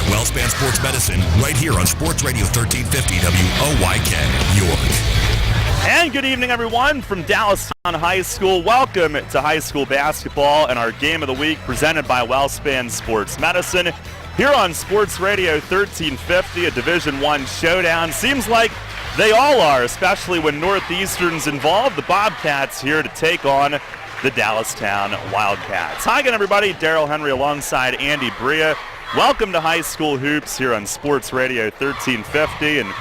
WellSpan Sports Medicine, right here on Sports Radio 1350 WOYK, York. And good evening, everyone, from Dallastown High School. Welcome to high school basketball and our game of the week presented by WellSpan Sports Medicine. Here on Sports Radio 1350, a Division I showdown. Seems like they all are, especially when Northeastern's involved. The Bobcats here to take on the Dallastown Wildcats. Hi again, everybody. Daryl Henry alongside Andy Bria. Welcome to High School Hoops here on Sports Radio 1350. And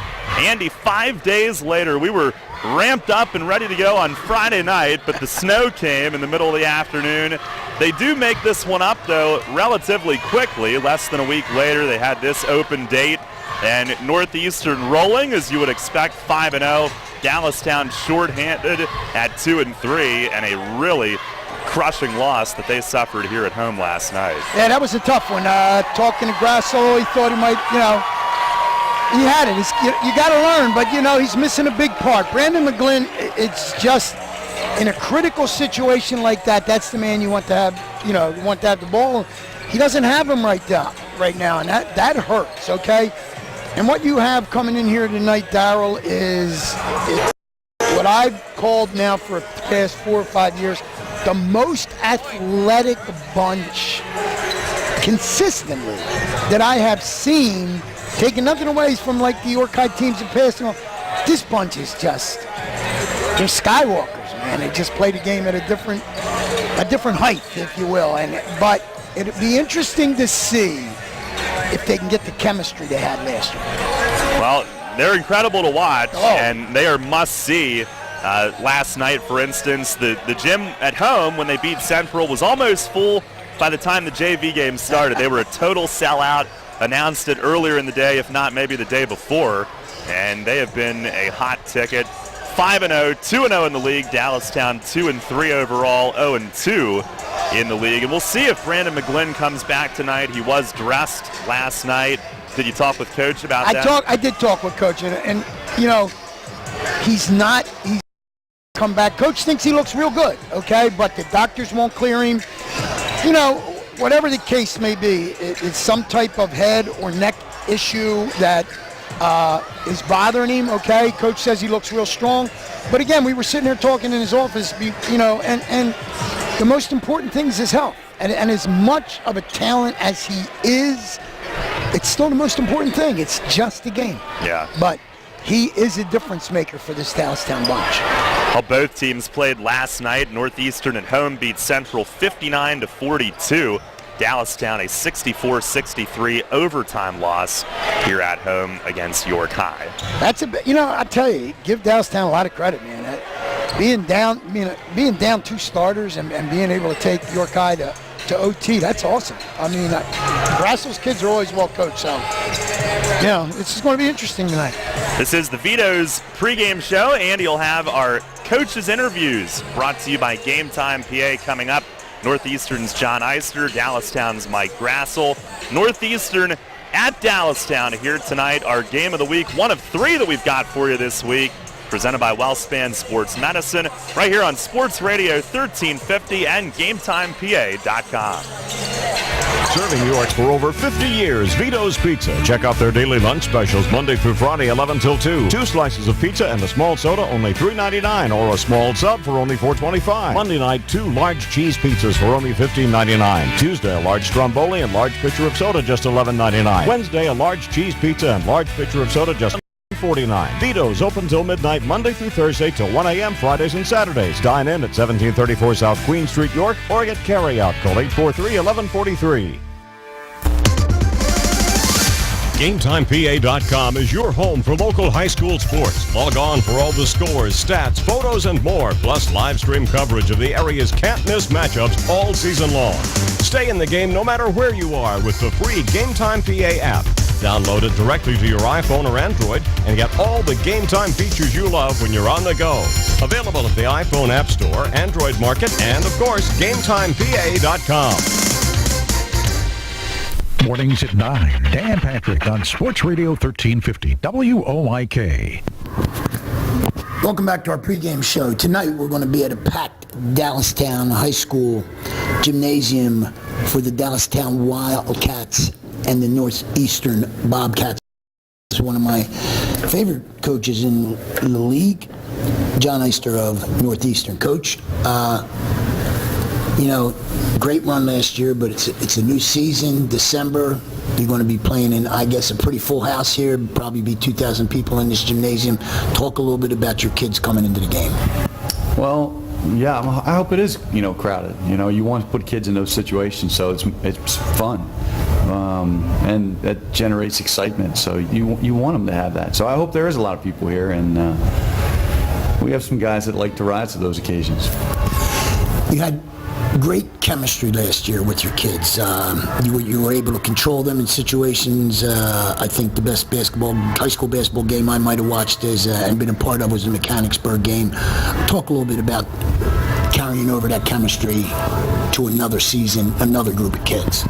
Andy, 5 days later, we were ramped up and ready to go on Friday night, but the snow came in the middle of the afternoon. They do make this one up, though, relatively quickly. Less than a week later, they had this open date. And Northeastern rolling, as you would expect, 5-0. Dallastown shorthanded at 2-3, and a really crushing loss that they suffered here at home last night. Yeah, that was a tough one. Talking to Grasso, he thought he might, he had it. You got to learn, but, he's missing a big part. Brandon McGlynn, it's just in a critical situation like that, that's the man you want to have, you want to have the ball. He doesn't have him right now, and that hurts, okay? And what you have coming in here tonight, Darryl, is what I've called now for the past 4 or 5 years, the most athletic bunch consistently that I have seen, taking nothing away from like the York High teams in past. This bunch is just, they're Skywalkers, man. They just play the game at a different height, if you will. But it'd be interesting to see if they can get the chemistry they had last year. Well, they're incredible to watch, and they are must-see. Last night, for instance, the gym at home, when they beat Central, was almost full by the time the JV game started. They were a total sellout, announced it earlier in the day, if not maybe the day before, and they have been a hot ticket. 5-0, 2-0 in the league. Dallastown 2-3 overall, 0-2 in the league. And we'll see if Brandon McGlynn comes back tonight. He was dressed last night. Did you talk with Coach about that? I did talk with Coach, and he's come back. Coach thinks he looks real good, okay? But the doctors won't clear him. Whatever the case may be, it's some type of head or neck issue that is bothering him, okay? Coach says he looks real strong. But again, we were sitting there talking in his office, and the most important thing is his health. And as much of a talent as he is, it's still the most important thing. It's just a game. Yeah. But he is a difference maker for this Dallastown bunch. Well, both teams played last night. Northeastern at home beat Central 59-42. Dallastown a 64-63 overtime loss here at home against York High. That's I tell you, give Dallastown a lot of credit, man. Being down 2 starters and being able to take York High to OT, that's awesome. Grasso's kids are always well coached, so this is going to be interesting tonight. This is the Vito's pregame show. Andy will have our coaches' interviews brought to you by Game Time PA coming up. Northeastern's John Eister, Dallastown's Mike Grassel. Northeastern at Dallastown here tonight. Our game of the week, one of 3 that we've got for you this week, presented by WellSpan Sports Medicine, right here on Sports Radio 1350 and GameTimePA.com. Serving York for over 50 years, Vito's Pizza. Check out their daily lunch specials Monday through Friday, 11 till 2. 2 slices of pizza and a small soda, only $3.99, or a small sub for only $4.25. Monday night, 2 large cheese pizzas for only $15.99. Tuesday, a large stromboli and large pitcher of soda, just $11.99. Wednesday, a large cheese pizza and large pitcher of soda, just $49. Vito's open till midnight Monday through Thursday till 1 a.m. Fridays and Saturdays. Dine in at 1734 South Queen Street, York, or get carry-out. Call 843-1143. GameTimePA.com is your home for local high school sports. Log on for all the scores, stats, photos, and more, plus live stream coverage of the area's can't-miss matchups all season long. Stay in the game no matter where you are with the free Game Time PA app. Download it directly to your iPhone or Android and get all the Game Time features you love when you're on the go. Available at the iPhone App Store, Android Market, and, of course, GameTimePA.com. Mornings at 9. Dan Patrick on Sports Radio 1350 WOYK. Welcome back to our pregame show. Tonight we're going to be at a packed Dallastown High School gymnasium for the Dallastown Wildcats and the Northeastern Bobcats. He's one of my favorite coaches in the league, John Eister of Northeastern. Coach, great run last year, but it's a new season, December. You're going to be playing in, I guess, a pretty full house here. Probably be 2,000 people in this gymnasium. Talk a little bit about your kids coming into the game. Well, yeah, I hope it is, crowded. You want to put kids in those situations, so it's fun, and that generates excitement. So you want them to have that. So I hope there is a lot of people here, and we have some guys that like to rise to those occasions. You had great chemistry last year with your kids. You were able to control them in situations. I think the best high school basketball game I might have watched and been a part of was the Mechanicsburg game. Talk a little bit about carrying over that chemistry to another season, another group of kids.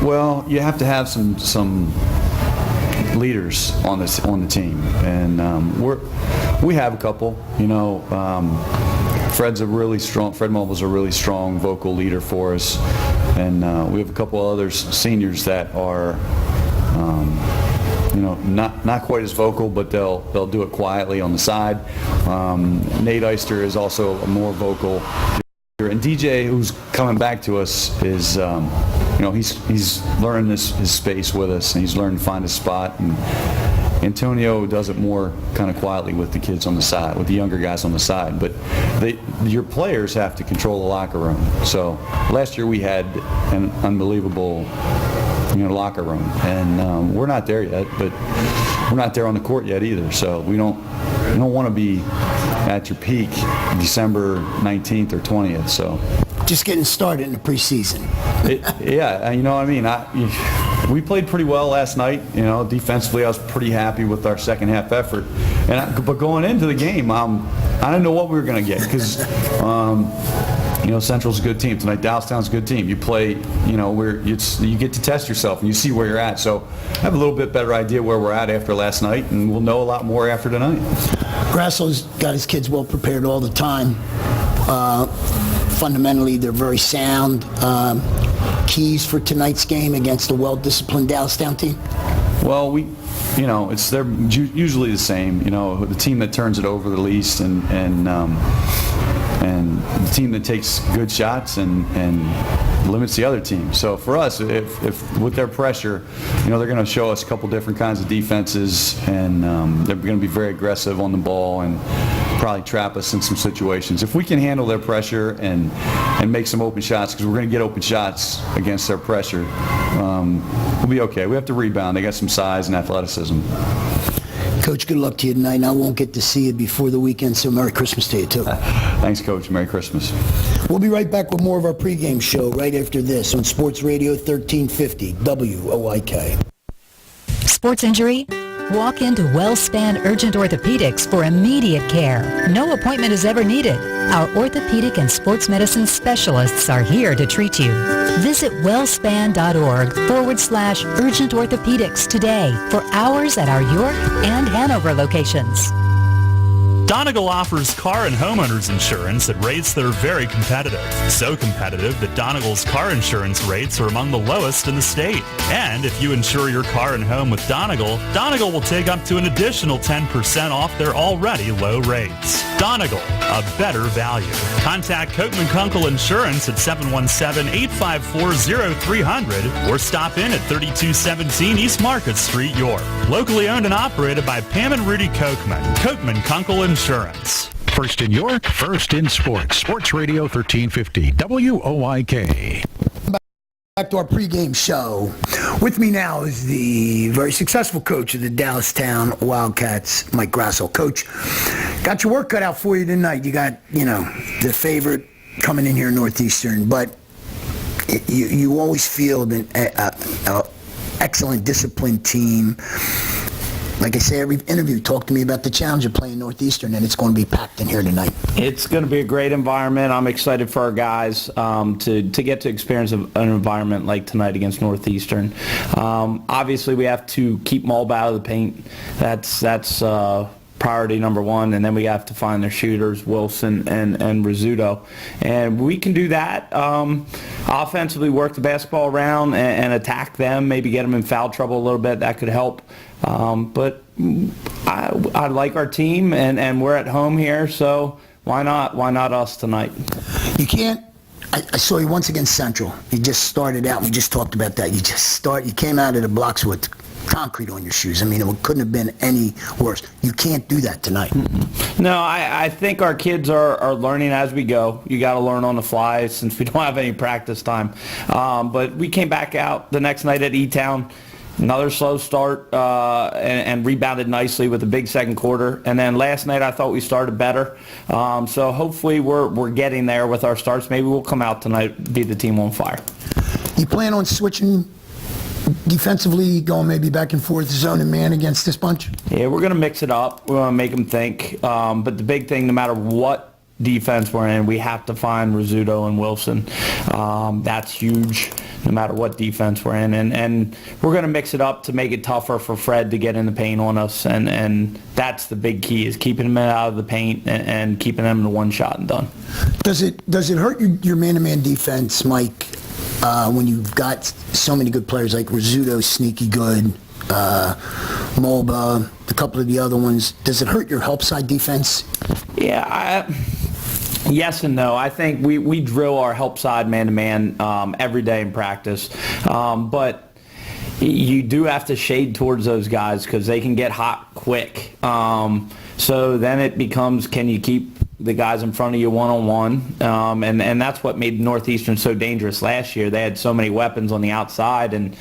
Well, you have to have some leaders on the team, and we have a couple. Fred Mobile's a really strong vocal leader for us, and we have a couple other seniors that are, not quite as vocal, but they'll do it quietly on the side. Nate Eister is also a more vocal, and DJ, who's coming back to us, is he's learning his space with us, and he's learning to find his spot. And Antonio does it more kind of quietly with the kids on the side, with the younger guys on the side. But your players have to control the locker room. So last year we had an unbelievable locker room, and we're not there yet, but we're not there on the court yet either. So we don't want to be at your peak December 19th or 20th. So just getting started in the preseason. We played pretty well last night. Defensively, I was pretty happy with our second half effort. But going into the game, I didn't know what we were going to get because, Central's a good team tonight. Dallastown's a good team. You play, you get to test yourself and you see where you're at. So I have a little bit better idea where we're at after last night, and we'll know a lot more after tonight. Grasso's got his kids well prepared all the time. Fundamentally, they're very sound. Keys for tonight's game against a well-disciplined Dallastown team? Well, they're usually the same. The team that turns it over the least, and the team that takes good shots and limits the other team. So for us, if with their pressure, they're going to show us a couple different kinds of defenses, and they're going to be very aggressive on the ball and probably trap us in some situations. If we can handle their pressure and make some open shots, because we're going to get open shots against their pressure, we'll be okay. We have to rebound. They got some size and athleticism. Coach, good luck to you tonight. I won't get to see you before the weekend, so Merry Christmas to you, too. Thanks, Coach. Merry Christmas. We'll be right back with more of our pregame show right after this on Sports Radio 1350 WOIK. Sports injury? Walk into WellSpan Urgent Orthopedics for immediate care. No appointment is ever needed. Our orthopedic and sports medicine specialists are here to treat you. Visit wellspan.org/urgent orthopedics today for hours at our York and Hanover locations. Donegal offers car and homeowners insurance at rates that are very competitive. So competitive that Donegal's car insurance rates are among the lowest in the state. And if you insure your car and home with Donegal, Donegal will take up to an additional 10% off their already low rates. Donegal, a better value. Contact Coatman Kunkel Insurance at 717-854-0300 or stop in at 3217 East Market Street, York. Locally owned and operated by Pam and Rudy Coatman. Coatman Kunkel Insurance. First in York, first in sports. Sports Radio 1350 WOIK. Back to our pregame show. With me now is the very successful coach of the Dallastown Wildcats, Mike Grasso. Coach, got your work cut out for you tonight. You got, the favorite coming in here, Northeastern, but you always field an excellent, disciplined team. Like I say, every interview, talk to me about the challenge of playing Northeastern, and it's going to be packed in here tonight. It's going to be a great environment. I'm excited for our guys to get to experience an environment like tonight against Northeastern. Obviously, we have to keep them all out of the paint. That's priority number one, and then we have to find their shooters, Wilson and Rizzuto. And we can do that. Offensively, work the basketball around and attack them, maybe get them in foul trouble a little bit. That could help. But I like our team, and we're at home here, so why not us tonight? You can't. I saw you once against Central. You just started out. We just talked about that. You came out of the blocks with concrete on your shoes. I mean, it couldn't have been any worse. You can't do that tonight. No, I think our kids are learning as we go. You got to learn on the fly since we don't have any practice time. But we came back out the next night at E-Town. Another slow start and rebounded nicely with a big second quarter. And then last night I thought we started better. So hopefully we're getting there with our starts. Maybe we'll come out tonight, be the team on fire. You plan on switching defensively, going maybe back and forth zone and man against this bunch? Yeah, we're going to mix it up. We're going to make them think. But the big thing, no matter what defense we're in, we have to find Rizzuto and Wilson. That's huge no matter what defense we're in. And we're going to mix it up to make it tougher for Fred to get in the paint on us. And that's the big key, is keeping him out of the paint and keeping them in the one shot and done. Does it hurt your man-to-man defense, Mike, when you've got so many good players like Rizzuto, sneaky good, Mulba, a couple of the other ones? Does it hurt your help side defense? Yeah, yes and no. I think we drill our help side man-to-man every day in practice. But you do have to shade towards those guys because they can get hot quick. So then it becomes, can you keep the guys in front of you one-on-one? And that's what made Northeastern so dangerous last year. They had so many weapons on the outside, and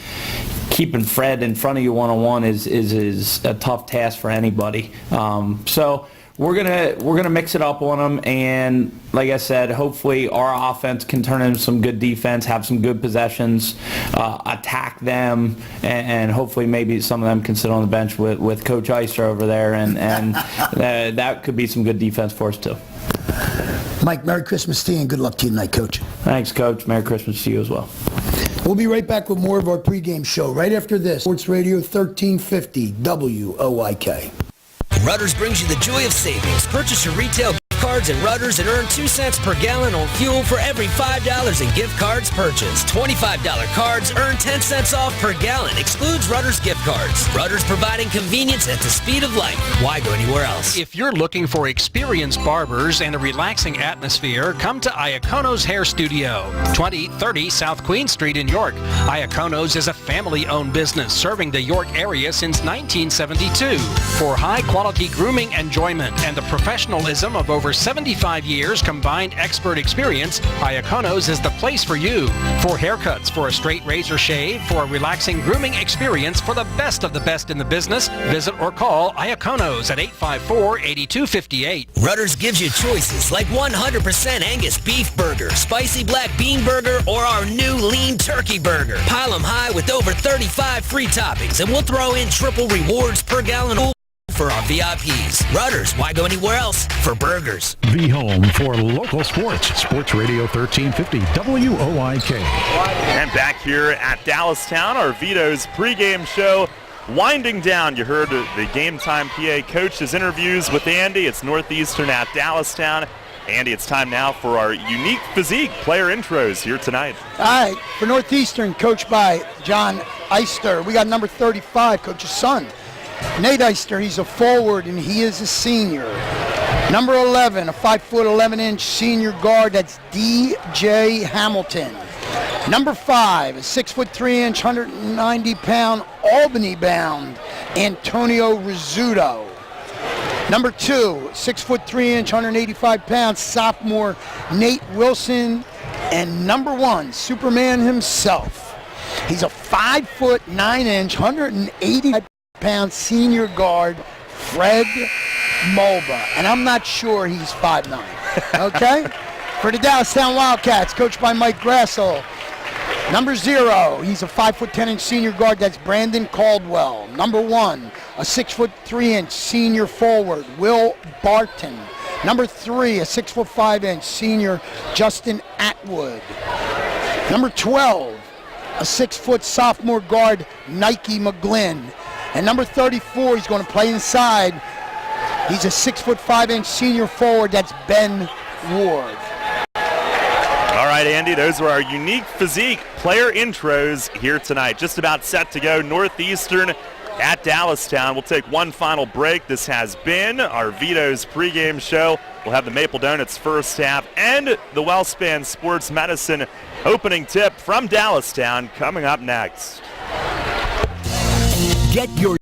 keeping Fred in front of you one-on-one is a tough task for anybody. So we're gonna mix it up on them, and like I said, hopefully our offense can turn into some good defense, have some good possessions, attack them, and hopefully maybe some of them can sit on the bench with Coach Eister over there, and that could be some good defense for us too. Mike, Merry Christmas to you, and good luck to you tonight, Coach. Thanks, Coach. Merry Christmas to you as well. We'll be right back with more of our pregame show right after this. Sports Radio 1350 WOIK. Rudders brings you the joy of savings. Purchase your retail gift cards at Rudders and earn 2 cents per gallon on fuel for every $5 in gift cards purchased. $25 cards earn 10 cents off per gallon. Excludes Rudders gift cards. Rudders providing convenience at the speed of light. Why go anywhere else? If you're looking for experienced barbers and a relaxing atmosphere, come to Iacono's Hair Studio, 2030 South Queen Street in York. Iacono's is a family-owned business serving the York area since 1972. For high-quality grooming enjoyment and the professionalism of over 75 years combined expert experience, Iacono's is the place for you. For haircuts, for a straight razor shave, for a relaxing grooming experience, for the best of the best in the business, visit or call Iacono's at 854-8258. Rudders gives you choices like 100% Angus beef burger, spicy black bean burger, or our new lean turkey burger. Pile them high with over 35 free toppings, and we'll throw in triple rewards per gallon for our VIPs. Rudders, why go anywhere else for burgers? The home for local sports. Sports Radio 1350 WOIK. And back here at Dallastown, our Vito's pregame show winding down. You heard the Game Time PA coach's interviews with Andy. It's Northeastern at Dallastown. Andy, it's time now for our unique physique player intros here tonight. All right, for Northeastern, coached by John Eister, we got number 35, coach's son, Nate Eister. He's a forward, and he is a senior. Number 11, a 5'11" senior guard, that's DJ Hamilton. Number 5, a 6'3", 190-pound Albany-bound Antonio Rizzuto. Number 2, 6'3", 185-pound sophomore Nate Wilson. And number 1, Superman himself. He's a 5'9", 180-pound senior guard, Fred Mulba. And I'm not sure he's 5'9", okay? For the Dallastown Wildcats, coached by Mike Grassel. Number 0, he's a 5'10" senior guard, that's Brandon Caldwell. Number 1, a 6'3" senior forward, Will Barton. Number 3, a 6'5" senior, Justin Atwood. Number 12, a 6' sophomore guard, Nike McGlynn. And number 34, he's going to play inside, He's a 6'5" senior forward. That's Ben Ward. All right, Andy, those were our unique physique player intros here tonight. Just about set to go. Northeastern at Dallastown. We'll take one final break. This has been our Vito's pregame show. We'll have the Maple Donuts first half and the WellSpan Sports Medicine opening tip from Dallastown coming up next. Get your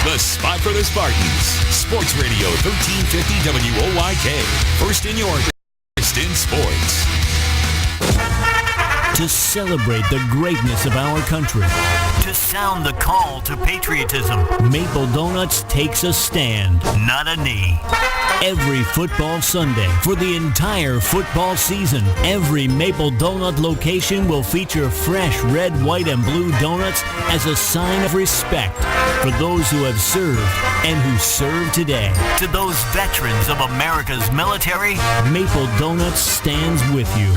the spot for the Spartans. Sports Radio 1350 WOYK. First in York, first in sports. To celebrate the greatness of our country. To sound the call to patriotism. Maple Donuts takes a stand, not a knee. Every football Sunday for the entire football season, every Maple Donut location will feature fresh red, white, and blue donuts as a sign of respect for those who have served and who serve today. To those veterans of America's military, Maple Donuts stands with you.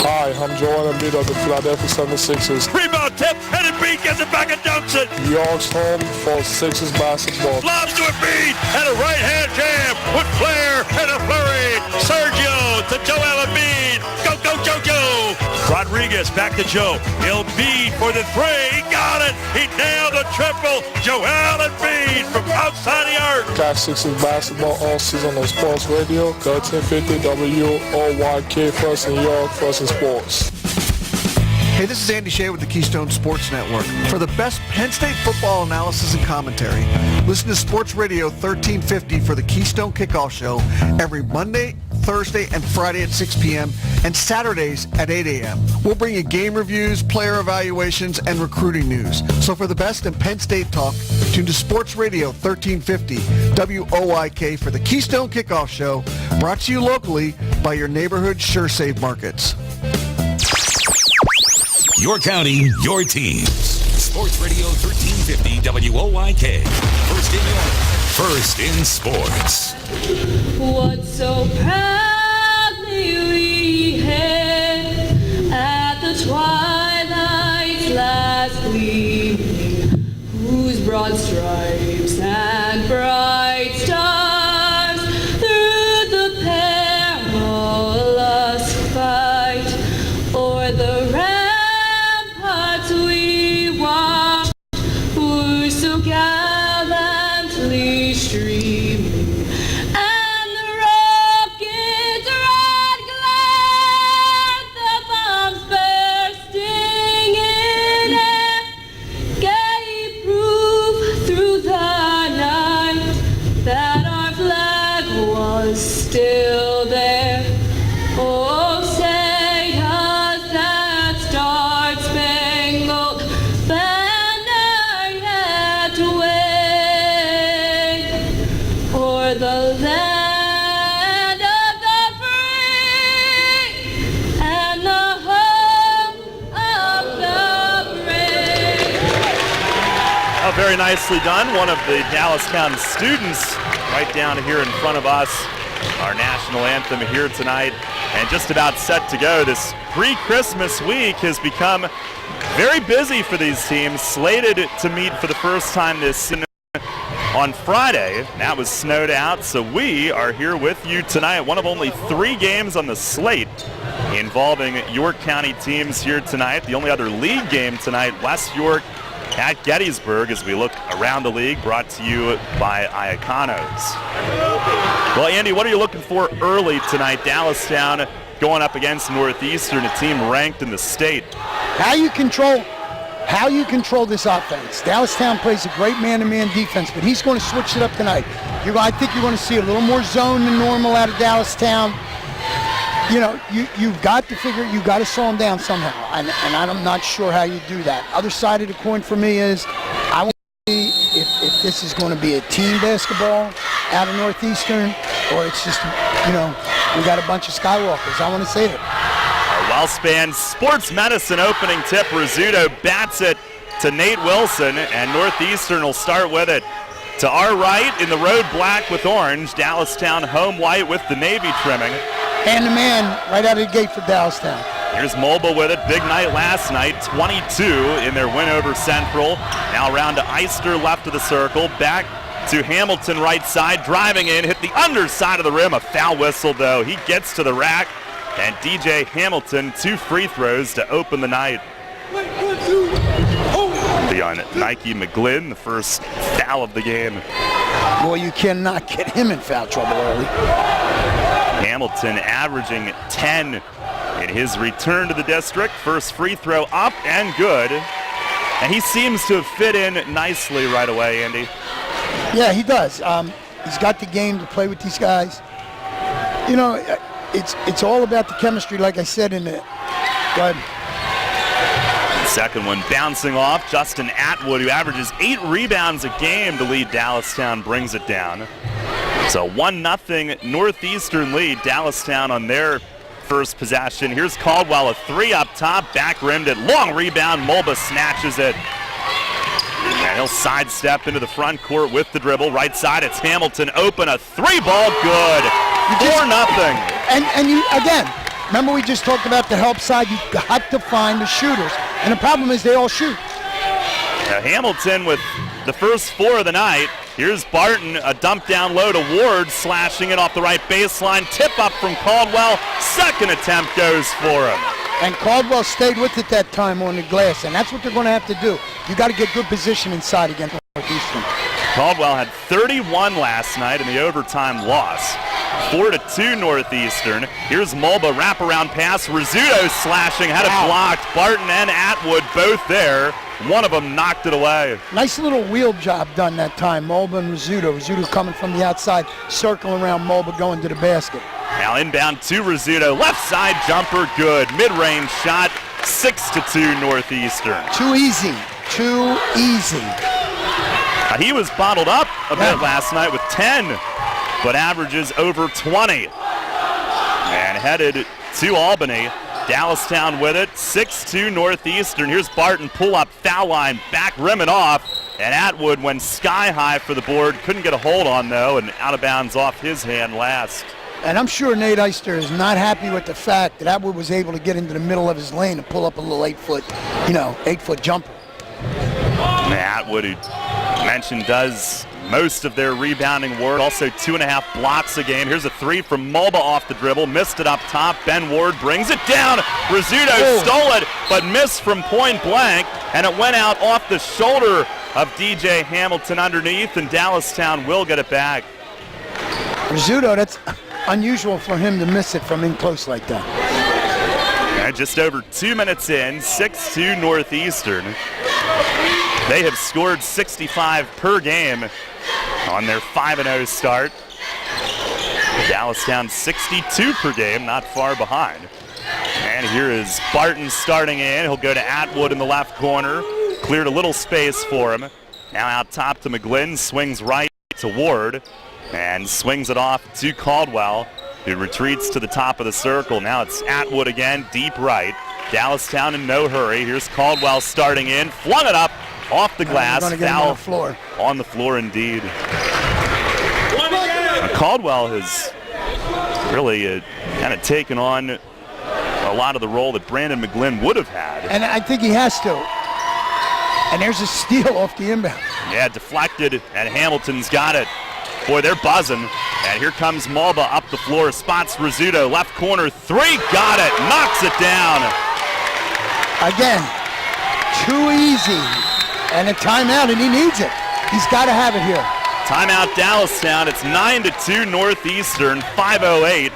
Hi, I'm Joel Embiid of the Philadelphia 76ers. Rebound tip, and Embiid gets it back and dunks it. York's home for Sixers basketball. Lobs to Embiid, and a right-hand jam with flair and a flurry. Sergio to Joel Embiid. Go, go, Jojo. Rodriguez back to Joe. Embiid for the three. He got it. He nailed the triple. Joel Embiid from outside the arc. Catch Sixers basketball all season on Sports Radio 1350 WOYK. First in York, first in sports. Hey, this is Andy Shea with the Keystone Sports Network. For the best Penn State football analysis and commentary, listen to Sports Radio 1350 for the Keystone Kickoff Show every Monday, Thursday, and Friday at 6 p.m. and Saturdays at 8 a.m. We'll bring you game reviews, player evaluations, and recruiting news. So for the best in Penn State talk, tune to Sports Radio 1350 WOYK for the Keystone Kickoff Show, brought to you locally by your neighborhood SureSave markets. Your county, your teams. Sports Radio 1350 WOYK. First in York, first in sports. What so proudly we hailed at the twilight's last gleaming, whose broad stripes and bright stars through the perilous fight o'er the ramparts we watched were so gallantly streaming, and the rockets red glare, the bombs bursting in air, gave proof through the night that our flag was still there. Oh, say does that star-spangled banner yet wave o'er the land of the free and the home of the brave? Oh, very nicely done. One of the Dallastown students right down here in front of us. Our national anthem here tonight, and just about set to go. This pre-Christmas week has become very busy for these teams, slated to meet for the first time this season on Friday. That was snowed out, so we are here with you tonight. One of only 3 games on the slate involving York County teams here tonight. The only other league game tonight, West York at Gettysburg, as we look around the league, brought to you by Iaconos. Well, Andy, what are you looking for early tonight? Dallastown going up against Northeastern, a team ranked in the state. How you control how you control this offense. Dallastown plays a great man-to-man defense, but he's going to switch it up tonight. I think you're going to see a little more zone than normal out of Dallastown. You know, you've got to figure, you've got to slow him down somehow, and I'm not sure how you do that. Other side of the coin for me is, I want to see if this is going to be a team basketball out of Northeastern, or it's just, you know, we got a bunch of Skywalkers. I want to see it. Well-spanned sports medicine opening tip. Rizzuto bats it to Nate Wilson, and Northeastern will start with it. To our right, in the road black with orange, Dallastown home white with the navy trimming. And the man right out of the gate for Dallastown. Here's Mobile with it. Big night last night, 22 in their win over Central. Now around to Eister, left of the circle. Back to Hamilton, right side, driving in, hit the underside of the rim. A foul whistle, though. He gets to the rack. And DJ Hamilton, 2 free throws to open the night. On Nike McGlynn, the first foul of the game. Boy, you cannot get him in foul trouble early. Hamilton averaging 10 in his return to the district. First free throw up and good. And he seems to have fit in nicely right away, Andy. Yeah, he does. He's got the game to play with these guys. You know, it's all about the chemistry, like I said in the... Go ahead. Second one bouncing off. Justin Atwood, who averages 8 rebounds a game to lead Dallastown, brings it down. So 1-0 Northeastern lead. Dallastown on their first possession. Here's Caldwell, a 3 up top, back rimmed it. Long rebound, Mulba snatches it. And he'll sidestep into the front court with the dribble. Right side, it's Hamilton open, a 3-ball, good. 4-0. And you, again, remember we just talked about the help side. You've got to find the shooters. And the problem is they all shoot. Now Hamilton with the first 4 of the night. Here's Barton, a dump down low to Ward, slashing it off the right baseline. Tip up from Caldwell. Second attempt goes for him. And Caldwell stayed with it that time on the glass, and that's what they're going to have to do. You got to get good position inside against Northeastern. Caldwell had 31 last night in the overtime loss. 4-2 Northeastern. Here's Mulba, wraparound pass. Rizzuto slashing, had it blocked. Barton and Atwood both there. One of them knocked it away. Nice little wheel job done that time. Mulba and Rizzuto. Rizzuto coming from the outside, circling around Mulba, going to the basket. Now inbound to Rizzuto. Left side jumper, good. Mid-range shot, 6-2 Northeastern. Too easy. Too easy. He was bottled up a bit last night with 10, but averages over 20. And headed to Albany. Dallastown with it, 6-2 Northeastern. Here's Barton, pull up, foul line, back rim and off. And Atwood went sky high for the board. Couldn't get a hold on, though, and out of bounds off his hand last. And I'm sure Nate Eister is not happy with the fact that Atwood was able to get into the middle of his lane and pull up a little 8-foot jumper. And Atwood, who mentioned, does most of their rebounding work. Also 2.5 blocks a game. Here's a 3 from Mulba off the dribble. Missed it up top. Ben Ward brings it down. Rizzuto stole it, but missed from point blank. And it went out off the shoulder of DJ Hamilton underneath, and Dallastown will get it back. Rizzuto, that's unusual for him to miss it from in close like that. And just over 2 minutes in, 6-2 Northeastern. They have scored 65 per game on their 5-0 start. Dallastown 62 per game, not far behind. And here is Barton starting in. He'll go to Atwood in the left corner. Cleared a little space for him. Now out top to McGlynn, swings right to Ward, and swings it off to Caldwell, who retreats to the top of the circle. Now it's Atwood again, deep right. Dallastown in no hurry. Here's Caldwell starting in, flung it up off the glass. Foul on the floor indeed. Caldwell has really kind of taken on a lot of the role that Brandon McGlynn would have had. And I think he has to. And there's a steal off the inbound. Yeah, deflected, and Hamilton's got it. Boy, they're buzzing. And here comes Mulba up the floor, spots Rizzuto, left corner, 3, got it, knocks it down. Again, too easy. And a timeout, and he needs it. He's got to have it here. Timeout Dallastown. It's 9-2 Northeastern, 5:08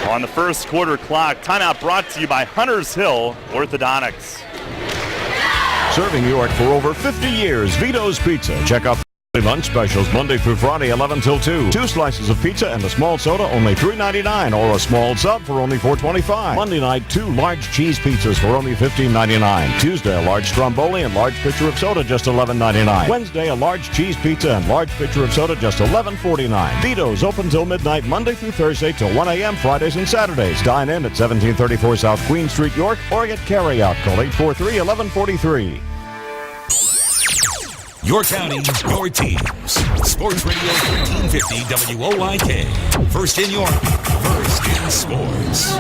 on the first quarter clock. Timeout brought to you by Hunters Hill Orthodontics. Serving York for over 50 years, Vito's Pizza. Check out the lunch specials Monday through Friday, 11 till 2. 2 slices of pizza and a small soda, only $3.99, or a small sub for only $4.25. Monday night, 2 large cheese pizzas for only $15.99. Tuesday, a large stromboli and large pitcher of soda, just $11.99. Wednesday, a large cheese pizza and large pitcher of soda, just $11.49. Vito's open till midnight, Monday through Thursday till 1 a.m. Fridays and Saturdays. Dine in at 1734 South Queen Street, York, or get carry-out. Call 843-1143. Your county, your teams. Sports Radio 1350 WOYK. First in York, first in sports.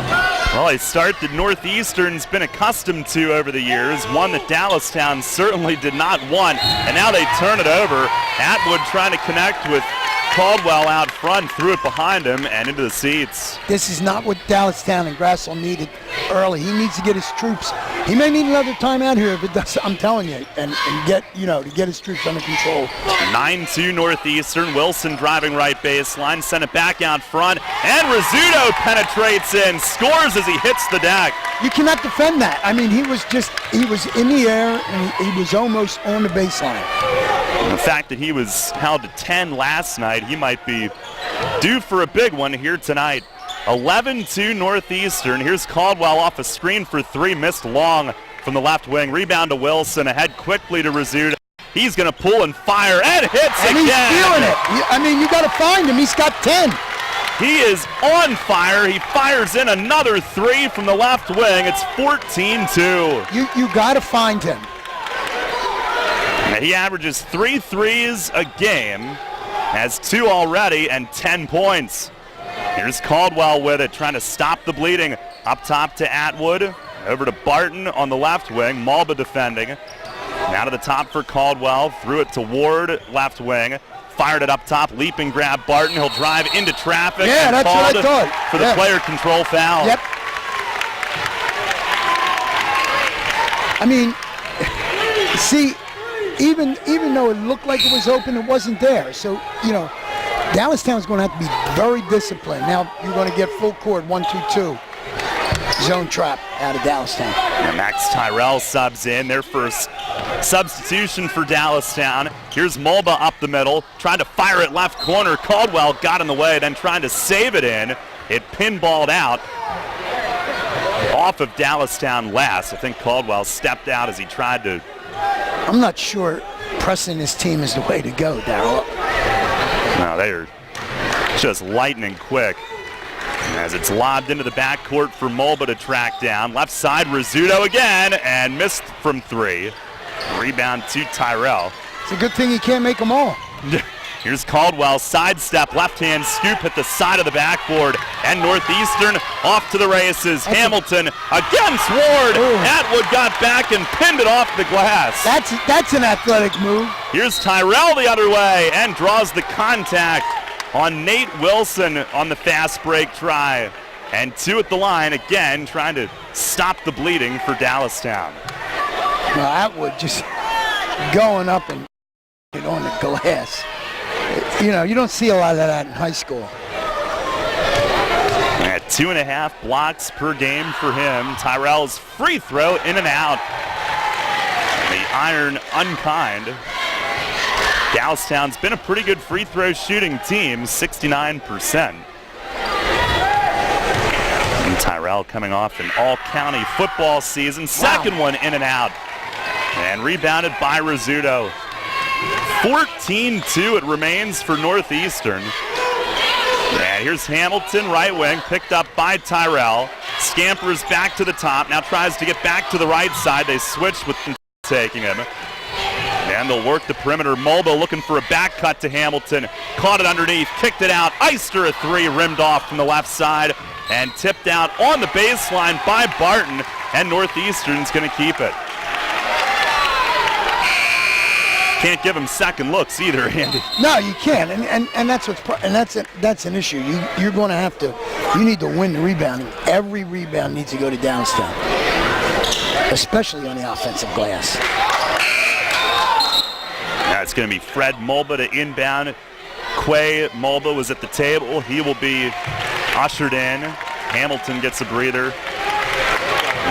Well, a start that Northeastern's been accustomed to over the years, one that Dallastown certainly did not want, and now they turn it over. Atwood trying to connect with Caldwell out front, threw it behind him and into the seats. This is not what Dallastown and Grassel needed early. He needs to get his troops. He may need another timeout here if it does. I'm telling you, and get to get his troops under control. 9-2 Northeastern. Wilson driving right baseline, sent it back out front, and Rizzuto penetrates in, scores as he hits the deck. You cannot defend that. I mean, he was in the air and he was almost on the baseline. The fact that he was held to 10 last night, he might be due for a big one here tonight. 11-2 Northeastern. Here's Caldwell off a screen for 3, missed long from the left wing. Rebound to Wilson, ahead quickly to Rizzuto. He's going to pull and fire, and hits and again. He's feeling it. I mean, you got to find him. He's got 10. He is on fire. He fires in another 3 from the left wing. It's 14-2. You got to find him. He averages 3 threes a game, has 2 already, and 10 points. Here's Caldwell with it, trying to stop the bleeding. Up top to Atwood, over to Barton on the left wing, Malba defending. Now to the top for Caldwell, threw it to Ward, left wing. Fired it up top, leaping grab Barton. He'll drive into traffic. Yeah, that's what I thought. For the player control foul. Yep. I mean, see, even though it looked like it was open, it wasn't there. So, Dallastown's going to have to be very disciplined. Now you're going to get full court, 1-2-2. Zone trap out of Dallastown. And Max Tyrell subs in, their first substitution for Dallastown. Here's Mulba up the middle, trying to fire it left corner. Caldwell got in the way, then trying to save it in. It pinballed out off of Dallastown last. I think Caldwell stepped out as he tried to. I'm not sure pressing this team is the way to go, Darryl. No, they are just lightning quick. As it's lobbed into the backcourt for Mulba to track down. Left side, Rizzuto again, and missed from 3. Rebound to Tyrell. It's a good thing he can't make them all. Here's Caldwell, sidestep, left-hand scoop at the side of the backboard, and Northeastern off to the races. Hamilton against Ward. Atwood got back and pinned it off the glass. That's an athletic move. Here's Tyrell the other way and draws the contact on Nate Wilson on the fast break try. And 2 at the line, again, trying to stop the bleeding for Dallastown. Well, Atwood just going up and on the glass. You don't see a lot of that in high school. At 2.5 blocks per game for him. Tyrell's free throw in and out. The iron unkind. Dallastown's been a pretty good free throw shooting team, 69%. And Tyrell coming off an all-county football season. Second one in and out. And rebounded by Rizzuto. 14-2 it remains for Northeastern. And here's Hamilton, right wing, picked up by Tyrell. Scampers back to the top, now tries to get back to the right side. They switch with taking him. And they'll work the perimeter. Mulba looking for a back cut to Hamilton. Caught it underneath, kicked it out. Eister a 3, rimmed off from the left side. And tipped out on the baseline by Barton. And Northeastern's going to keep it. Can't give him second looks either, Andy. No, you can't, and that's that's an issue. You're going to have to. You need to win the rebounding. Every rebound needs to go to Dallastown, especially on the offensive glass. Now it's going to be Fred Mulba to inbound. Quay Mulba was at the table. He will be ushered in. Hamilton gets a breather.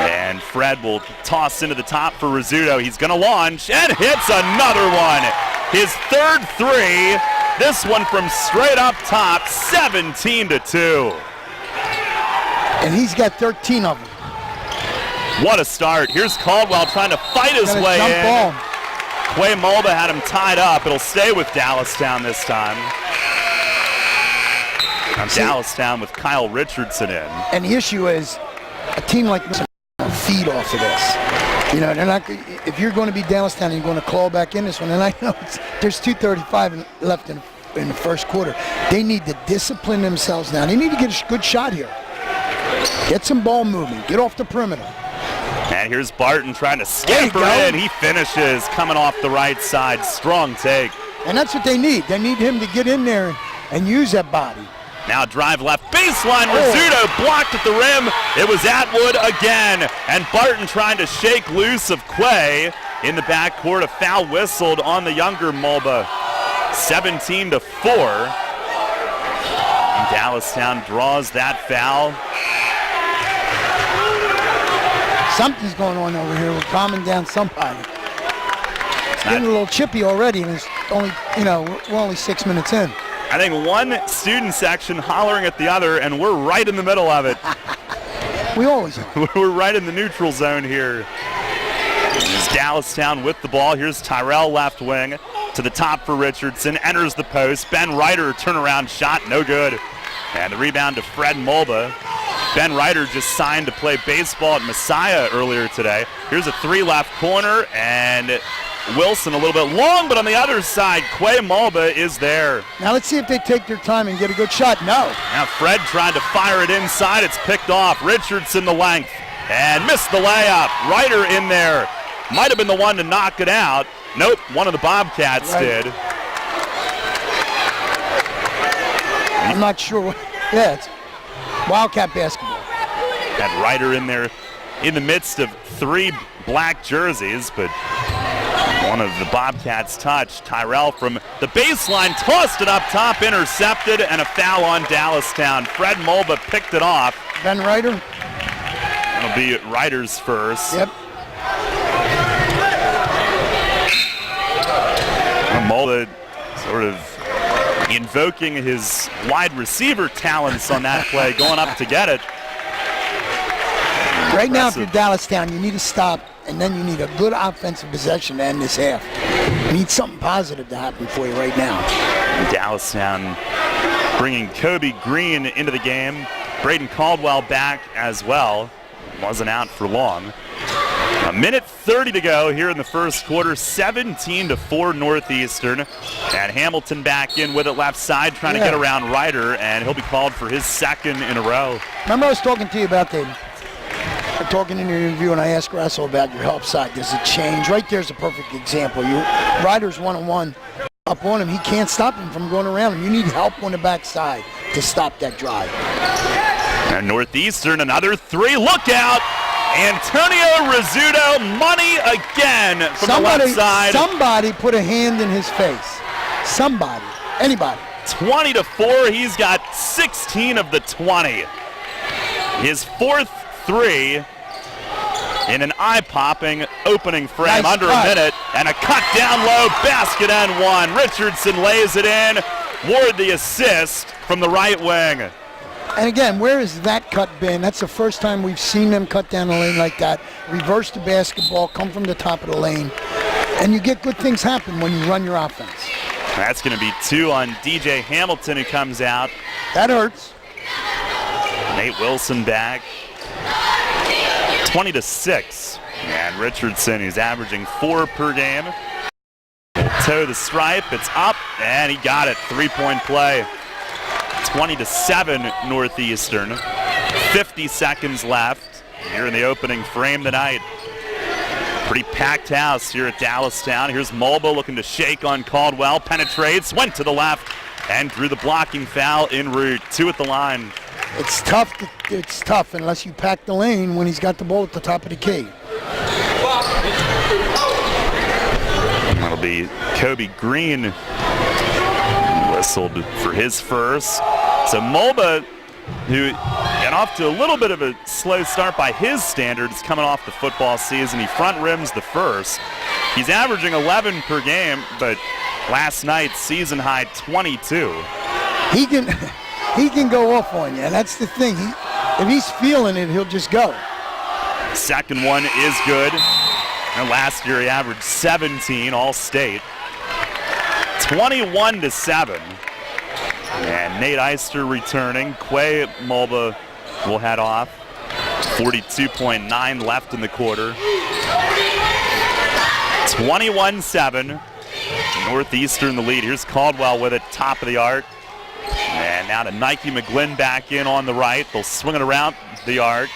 And Fred will toss into the top for Rizzuto. He's going to launch and hits another one. His third three. This one from straight up top, 17-2. And he's got 13 of them. What a start. Here's Caldwell trying to fight his way in. Ball. Quay Mulba had him tied up. It'll stay with Dallastown this time. Now Dallastown with Kyle Richardson in. And the issue is, a team like this feed off of this. You know, they're not. If you're going to be Dallastown and you're going to claw back in this one, and I know there's 2:35 left in the first quarter, they need to discipline themselves now. They need to get a good shot here. Get some ball movement. Get off the perimeter. And here's Barton trying to scamper in. He finishes coming off the right side. Strong take. And that's what they need. They need him to get in there and use that body. Now drive left baseline. Rizzuto blocked at the rim. It was Atwood again. And Barton trying to shake loose of Quay in the backcourt. A foul whistled on the younger Mulba. 17-4. And Dallastown draws that foul. Something's going on over here. We're calming down somebody. It's getting a little chippy already, and it's only, we're only 6 minutes in. I think one student section hollering at the other, and we're right in the middle of it. We always are. We're right in the neutral zone here. Here's Dallastown with the ball. Here's Tyrell left wing to the top for Richardson. Enters the post. Ben Ryder turnaround shot, no good. And the rebound to Fred Mulba. Ben Ryder just signed to play baseball at Messiah earlier today. Here's a three left corner, and Wilson a little bit long, but on the other side, Quay Mulba is there. Now let's see if they take their time and get a good shot. No. Now Fred tried to fire it inside. It's picked off. Richardson the length and missed the layup. Ryder in there. Might have been the one to knock it out. Nope, one of the Bobcats did. I'm not sure. Yeah, it's Wildcat basketball. Had Ryder in there in the midst of three black jerseys, but one of the Bobcats touched. Tyrell from the baseline tossed it up top, intercepted, and a foul on Dallastown. Fred Mulba picked it off. Ben Ryder? It'll be Ryder's first. Yep. Mulba sort of invoking his wide receiver talents on that play, going up to get it. Right now, if you're Dallastown, you need to stop, and then you need a good offensive possession to end this half. You need something positive to happen for you right now. Dallastown bringing Kobe Green into the game. Braden Caldwell back as well. Wasn't out for long. A minute 30 to go here in the first quarter. 17-4 Northeastern. And Hamilton back in with it left side, trying to get around Ryder, and he'll be called for his second in a row. Remember I was talking to you about talking in your interview, and I asked Russell about your help side. Does it change? Right there's a perfect example. Ryder's one-on-one up on him. He can't stop him from going around him. You need help on the backside to stop that drive. And Northeastern, another three. Look out! Antonio Rizzuto, money again from the left side. Somebody put a hand in his face. Somebody. Anybody. 20-4. He's got 16 of the 20. His fourth three in an eye-popping opening frame, nice under cut. a minute, and a cut down low, basket and one. Richardson lays it in. Ward the assist from the right wing. And again, where has that cut been? That's the first time we've seen them cut down the lane like that. Reverse the basketball, come from the top of the lane. And you get good things happen when you run your offense. That's going to be two on DJ Hamilton, who comes out. That hurts. Nate Wilson back. 20-6. And Richardson, who's averaging 4 per game, will toe the stripe. It's up, and he got it. Three-point play. 20-7 Northeastern. 50 seconds left here in the opening frame tonight. Pretty packed house here at Dallastown. Here's Mulba looking to shake on Caldwell. Penetrates, went to the left, and drew the blocking foul en route. 2 at the line. It's tough. It's tough unless you pack the lane when he's got the ball at the top of the key. That'll be Kobe Green. Whistled for his first. So Mulba who got off to a little bit of a slow start by his standards coming off the football season. He front rims the first. He's averaging 11 per game, but last night, season high 22. He can go off on you, and that's the thing. If he's feeling it, he'll just go. Second one is good. And last year he averaged 17 All-State. 21-7. And Nate Eister returning. Quay Mulba will head off. 42.9 left in the quarter. 21-7. Northeastern the lead. Here's Caldwell with it, top of the arc. And now to Nike McGlynn back in on the right. They'll swing it around the arc.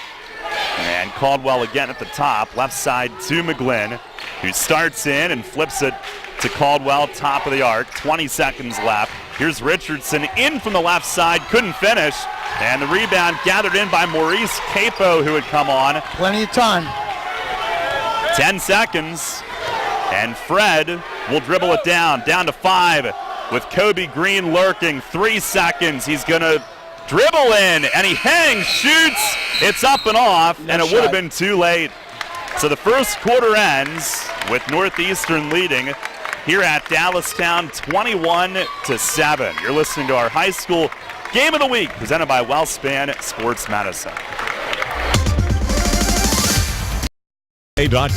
And Caldwell again at the top. Left side to McGlynn, who starts in and flips it to Caldwell, top of the arc. 20 seconds left. Here's Richardson in from the left side. Couldn't finish. And the rebound gathered in by Maurice Capo, who had come on. Plenty of time. 10 seconds. And Fred will dribble it down to 5 with Kobe Green lurking. 3 seconds. He's going to dribble in, and he hangs, shoots. It's up and off, and it would have been too late. So the first quarter ends with Northeastern leading here at Dallastown 21-7. You're listening to our high school game of the week presented by WellSpan Sports Medicine.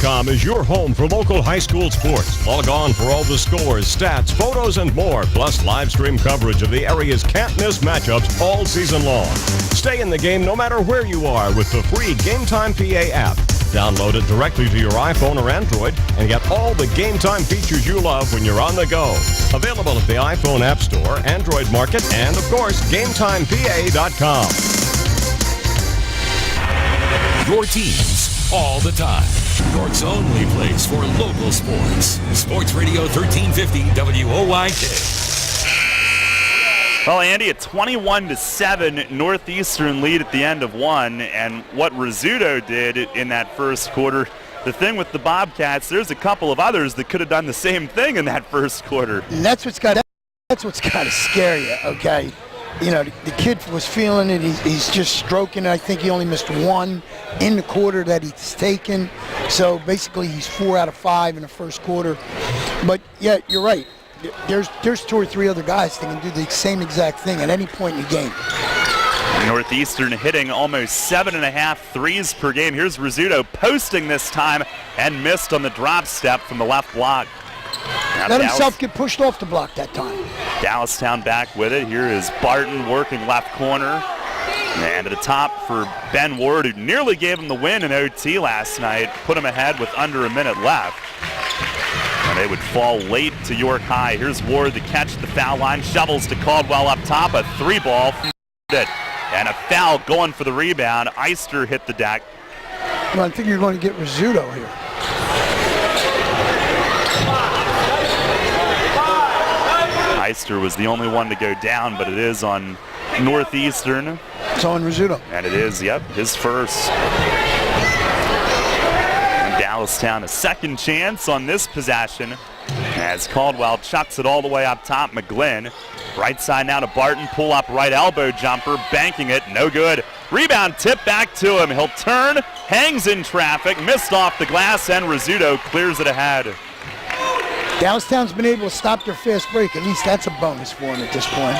.com is your home for local high school sports. Log on for all the scores, stats, photos, and more, plus live stream coverage of the area's can't-miss matchups all season long. Stay in the game no matter where you are with the free Game Time PA app. Download it directly to your iPhone or Android and get all the Game Time features you love when you're on the go. Available at the iPhone App Store, Android Market, and, of course, GameTimePA.com. Your teams all the time. York's only place for local sports. Sports Radio 1350 WOYK. Well, Andy, a 21-7 Northeastern lead at the end of one, and what Rizzuto did in that first quarter, the thing with the Bobcats, there's a couple of others that could have done the same thing in that first quarter. And that's what's got to scare you, okay? You know, the kid was feeling it. He's just stroking it. I think he only missed one in the quarter that he's taken. So basically he's 4 out of 5 in the first quarter. But, yeah, you're right. There's 2 or 3 other guys that can do the same exact thing at any point in the game. Northeastern hitting almost 7.5 threes per game. Here's Rizzuto posting this time and missed on the drop step from the left block. Now Let himself get pushed off the block that time. Dallastown back with it. Here is Barton working left corner. And at the top for Ben Ward, who nearly gave him the win in OT last night, put him ahead with under a minute left. And they would fall late to York High. Here's Ward to catch the foul line, shovels to Caldwell up top, a 3-ball from it. And a foul going for the rebound. Eister hit the deck. Well, I think you're going to get Rizzuto here. Eister was the only one to go down, but it is on Northeastern. It's on Rizzuto. And it is, yep, his first. And Dallastown a second chance on this possession as Caldwell chucks it all the way up top. McGlynn, right side now to Barton, pull up right elbow jumper, banking it, no good. Rebound tip back to him. He'll turn, hangs in traffic, missed off the glass, and Rizzuto clears it ahead. Dallastown's been able to stop their fast break. At least that's a bonus for him at this point.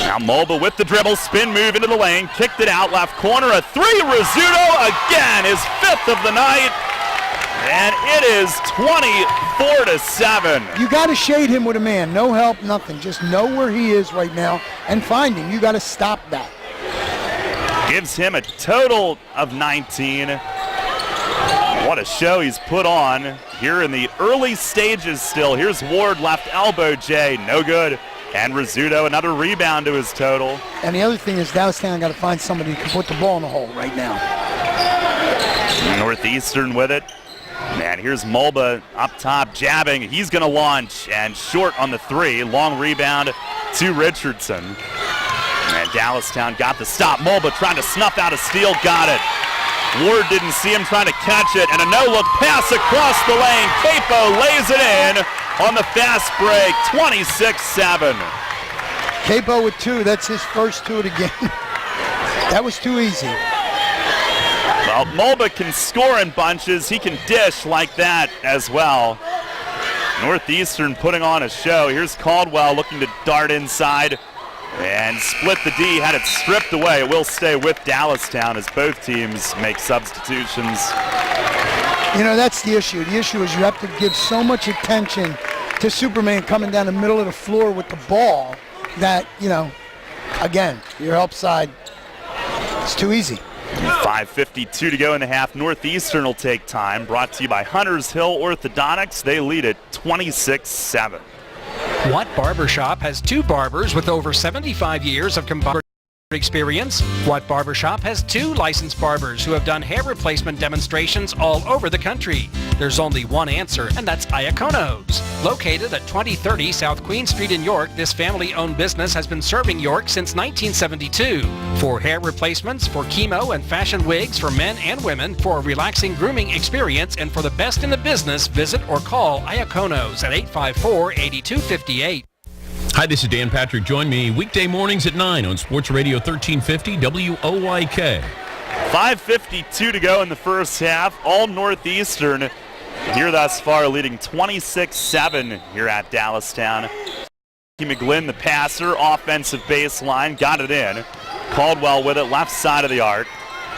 Now Mulba with the dribble, spin move into the lane, kicked it out, left corner, a 3. Rizzuto again, his 5th of the night. And it is 24-7. You got to shade him with a man. No help, nothing. Just know where he is right now and find him. You got to stop that. Gives him a total of 19. What a show he's put on here in the early stages still. Here's Ward, left elbow J, no good. And Rizzuto, another rebound to his total. And the other thing is Dallastown got to find somebody who can put the ball in the hole right now. Northeastern with it. And here's Mulba up top, jabbing. He's going to launch, and short on the 3. Long rebound to Richardson. And Dallastown got the stop. Mulba trying to snuff out a steal, got it. Ward didn't see him trying to catch it, and a no-look pass across the lane. Capo lays it in on the fast break, 26-7. Capo with 2, that's his first 2 of the game. That was too easy. Well, Mulba can score in bunches. He can dish like that as well. Northeastern putting on a show. Here's Caldwell looking to dart inside and split the D. Had it stripped away. It will stay with Dallastown as both teams make substitutions. You know, that's the issue. The issue is you have to give so much attention to Superman coming down the middle of the floor with the ball that, you know, again, your help side, it's too easy. 5:52 to go in the half. Northeastern will take time. Brought to you by Hunters Hill Orthodontics. They lead at 26-7. Watt Barbershop has 2 barbers with over 75 years of combined experience. Watt Barbershop has 2 licensed barbers who have done hair replacement demonstrations all over the country. There's only one answer, and that's Iacono's. Located at 2030 South Queen Street in York, this family-owned business has been serving York since 1972. For hair replacements, for chemo and fashion wigs for men and women, for a relaxing grooming experience, and for the best in the business, visit or call Iacono's at 854-8258. Hi, this is Dan Patrick. Join me weekday mornings at 9 on Sports Radio 1350 WOYK. 5:52 to go in the first half. All Northeastern here thus far leading 26-7 here at Dallastown. McGlynn, the passer, offensive baseline, got it in. Caldwell with it, left side of the arc.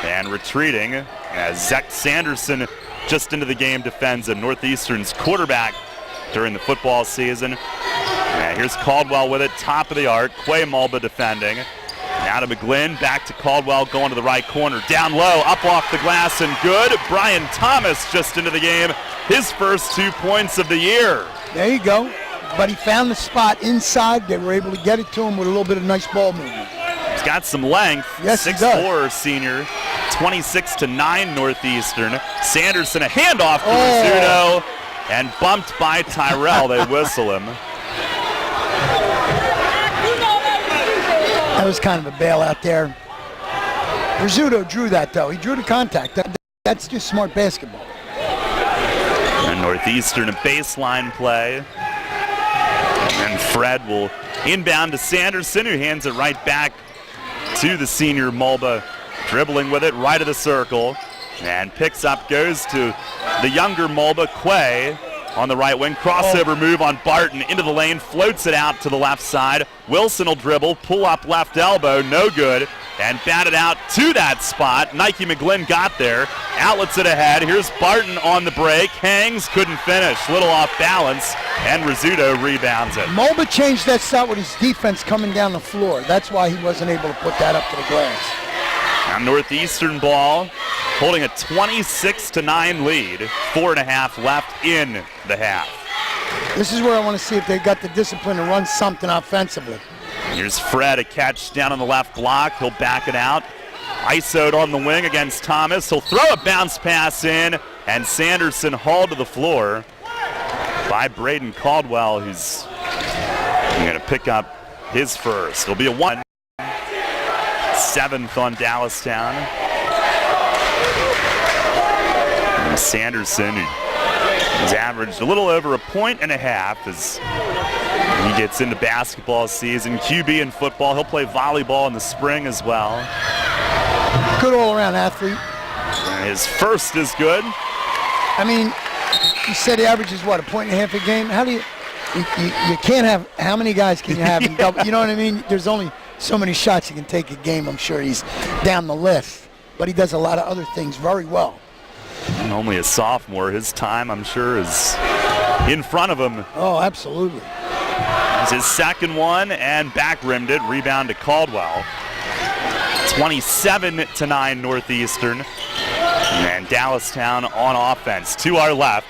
And retreating as Zach Sanderson just into the game defends a Northeastern's quarterback during the football season. And here's Caldwell with it, top of the arc. Quay Mulba defending. Now to McGlynn, back to Caldwell, going to the right corner. Down low, up off the glass and good. Brian Thomas just into the game. His first 2 points of the year. There you go. But he found the spot inside. They were able to get it to him with a little bit of nice ball movement. He's got some length. Yes, 6'4" senior. 26-9 Northeastern. Sanderson, a handoff to Rizzuto. And bumped by Tyrell. They whistle him. That was kind of a bailout there. Rizzuto drew that, though. He drew the contact. That's just smart basketball. And Northeastern, a baseline play. And Fred will inbound to Sanderson, who hands it right back to the senior Mulba. Dribbling with it right of the circle. And picks up, goes to the younger Mulba, Quay. On the right wing, crossover move on Barton into the lane, floats it out to the left side. Wilson will dribble, pull up left elbow, no good, and bat it out to that spot. Nike McGlynn got there, outlets it ahead. Here's Barton on the break, hangs, couldn't finish, little off balance, and Rizzuto rebounds it. Mulba changed that shot with his defense coming down the floor. That's why he wasn't able to put that up to the glass. Now Northeastern ball, holding a 26-9 lead. 4.5 left in the half. This is where I want to see if they got the discipline to run something offensively. Here's Fred, a catch down on the left block. He'll back it out. ISO'd on the wing against Thomas. He'll throw a bounce pass in, and Sanderson hauled to the floor by Braden Caldwell, who's going to pick up his first. It'll be a 1. 7th on Dallastown. And Sanderson, who has averaged a little over 1.5 points as he gets into basketball season. QB in football. He'll play volleyball in the spring as well. Good all-around athlete. And his first is good. I mean, you said he averages, what, 1.5 points a game? How do you can't have, how many guys can you have in double? You know what I mean? There's only so many shots you can take a game. I'm sure he's down the list, but he does a lot of other things very well. And only a sophomore. His time, I'm sure, is in front of him. Oh, absolutely. It's his second one, and back rimmed it. Rebound to Caldwell. 27-9 Northeastern. And Dallastown on offense. To our left.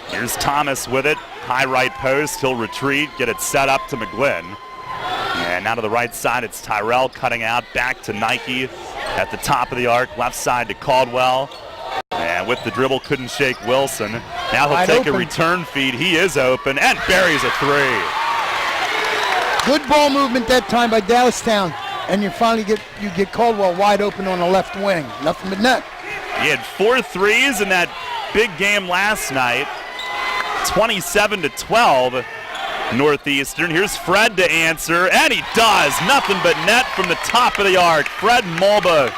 Here's Thomas with it. High right post. He'll retreat, get it set up to McGlynn. And now to the right side, it's Tyrell cutting out, back to Nike at the top of the arc, left side to Caldwell. And with the dribble, couldn't shake Wilson. Now he'll take a return feed. He is open and buries a 3. Good ball movement that time by Dallastown. And you finally get Caldwell wide open on the left wing. Nothing but net. He had 4 threes in that big game last night. 27-12. Northeastern. Here's Fred to answer, and he does. Nothing but net from the top of the arc. Fred Mulba.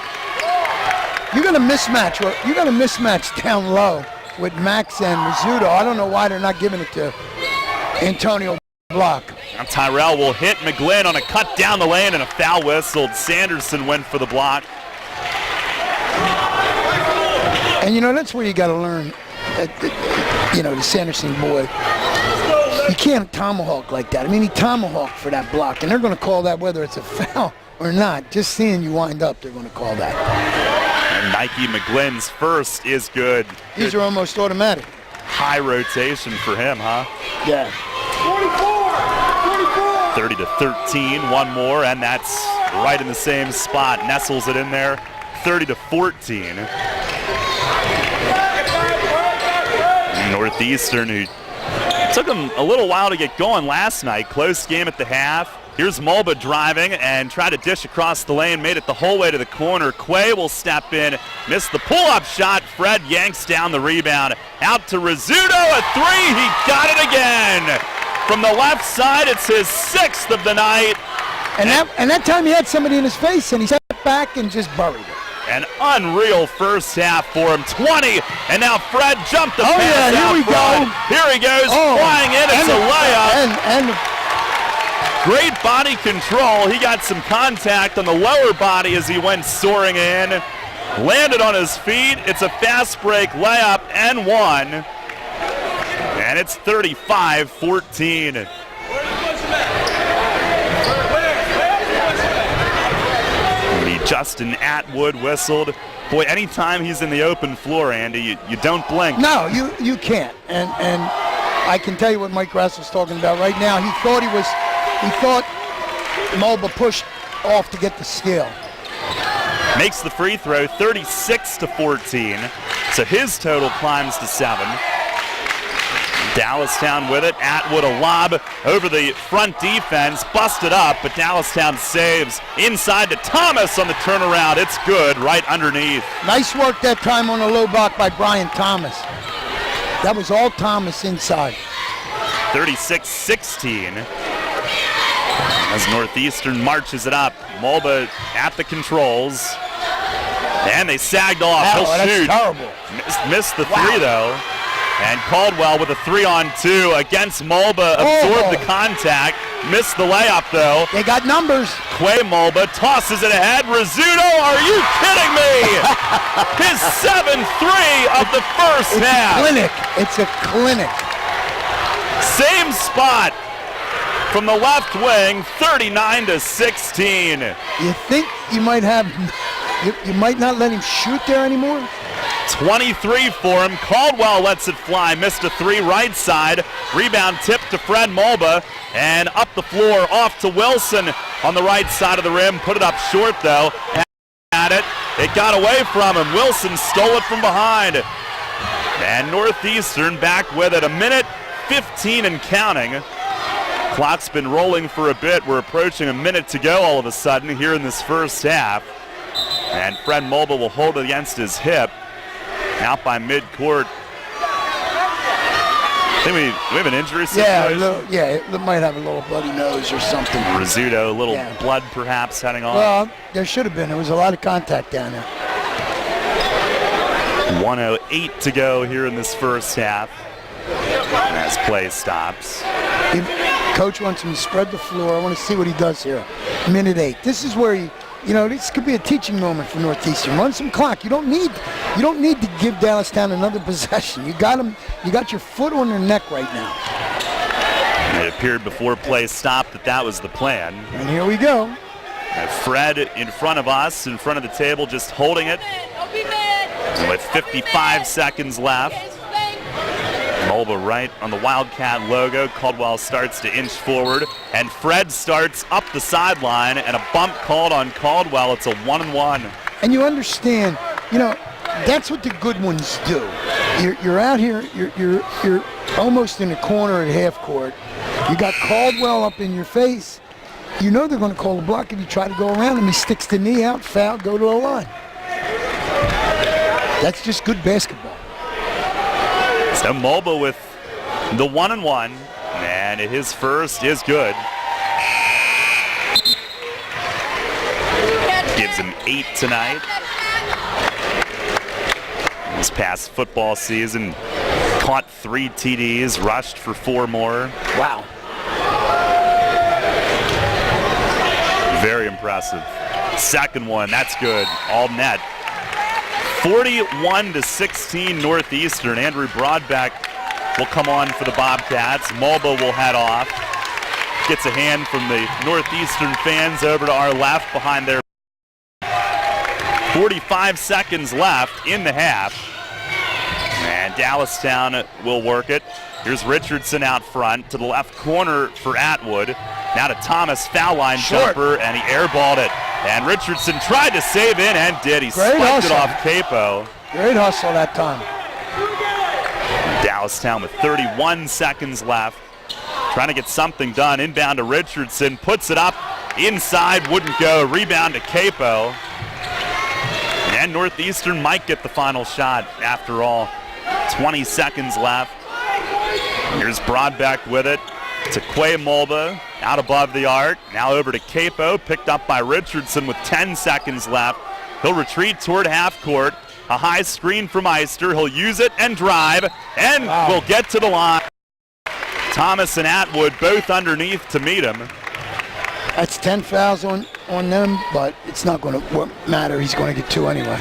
You're going to mismatch. You're going to mismatch down low with Max and Rizzuto. I don't know why they're not giving it to Antonio Block. Now Tyrell will hit McGlynn on a cut down the lane and a foul whistled. Sanderson went for the block. And, that's where you got to learn, the Sanderson boy. You can't tomahawk like that. I mean, he tomahawked for that block, and they're going to call that whether it's a foul or not. Just seeing you wind up, they're going to call that. And Nike McGlynn's first is good. These are almost automatic. High rotation for him, huh? Yeah. 30-13, one more, and that's right in the same spot. Nestles it in there, 30-14. Northeastern, who took them a little while to get going last night. Close game at the half. Here's Mulba driving and tried to dish across the lane, made it the whole way to the corner. Quay will step in, missed the pull-up shot. Fred yanks down the rebound. Out to Rizzuto, a three, he got it again. From the left side, it's his 6th of the night. And that time he had somebody in his face, and he stepped back and just buried it. An unreal first half for him. 20, and now Fred jumped the pass here out we front. go. Here he goes, flying in. It's a layup. And great body control. He got some contact on the lower body as he went soaring in. Landed on his feet. It's a fast break layup and one. And it's 35-14. Justin Atwood whistled. Boy, anytime he's in the open floor, Andy, you don't blink. No, you can't. And I can tell you what Mike Grass was talking about right now. He thought Mulba pushed off to get the steal. Makes the free throw, 36-14. So his total climbs to 7. Dallastown with it. Atwood a lob over the front defense. Busted up, but Dallastown saves. Inside to Thomas on the turnaround. It's good right underneath. Nice work that time on a low block by Brian Thomas. That was all Thomas inside. 36-16. As Northeastern marches it up. Mulba at the controls. And they sagged off. He'll shoot. That's terrible. Missed the three, though. And Caldwell with a 3-on-2 against Mulba, absorbed the contact, missed the layup though. They got numbers. Quay Mulba tosses it ahead. Rizzuto, are you kidding me? His 7-3 of the first half. It's a clinic. Same spot from the left wing, 39-16. You think you might not let him shoot there anymore? 23 for him. Caldwell lets it fly. Missed a 3 right side. Rebound tipped to Fred Mulba. And up the floor off to Wilson on the right side of the rim. Put it up short though. Had it. It got away from him. Wilson stole it from behind. And Northeastern back with it. 1:15 and counting. Clock's been rolling for a bit. We're approaching a minute to go all of a sudden here in this first half. And Fred Mulba will hold it against his hip. Out by midcourt. I think we have an injury situation. It might have a little bloody nose or something. Rizzuto, a little blood perhaps heading off. Well, there should have been. There was a lot of contact down there. 1:08 to go here in this first half. As play stops. Coach wants him to spread the floor. I want to see what he does here. 1:08. This is where this could be a teaching moment for Northeastern. Run some clock. You don't need to give Dallastown another possession. You got them. You got your foot on their neck right now. It appeared before play stopped that was the plan. And here we go. Fred in front of us, in front of the table, just holding it. With 55 seconds left. Mulba right on the Wildcat logo. Caldwell starts to inch forward, and Fred starts up the sideline, and a bump called on Caldwell. It's a 1-and-1. And you understand, that's what the good ones do. You're out here, you're almost in the corner at half court. You got Caldwell up in your face. You know they're going to call a block if you try to go around him. He sticks the knee out, foul, go to the line. That's just good basketball. So Mulba with the 1-and-1, and and his first is good. Gives him 8 tonight. This past football season, caught 3 TDs, rushed for 4 more. Wow. Very impressive. Second one, that's good. All net. 41-16 Northeastern. Andrew Broadbeck will come on for the Bobcats. Mulba will head off. Gets a hand from the Northeastern fans over to our left behind their 45 seconds left in the half. And Dallastown will work it. Here's Richardson out front to the left corner for Atwood. Now to Thomas, foul line jumper, and he airballed it. And Richardson tried to save it and did. He spiked it off Capo. Great hustle that time. Dallastown with 31 seconds left. Trying to get something done. Inbound to Richardson. Puts it up. Inside, wouldn't go. Rebound to Capo. And Northeastern might get the final shot after all. 20 seconds left. Here's Broadbeck with it to Quay Mulba, out above the arc. Now over to Capo, picked up by Richardson with 10 seconds left. He'll retreat toward half court. A high screen from Eister. He'll use it and drive, and will get to the line. Thomas and Atwood both underneath to meet him. That's 10 fouls on them, but it's not going to matter. He's going to get 2 anyway.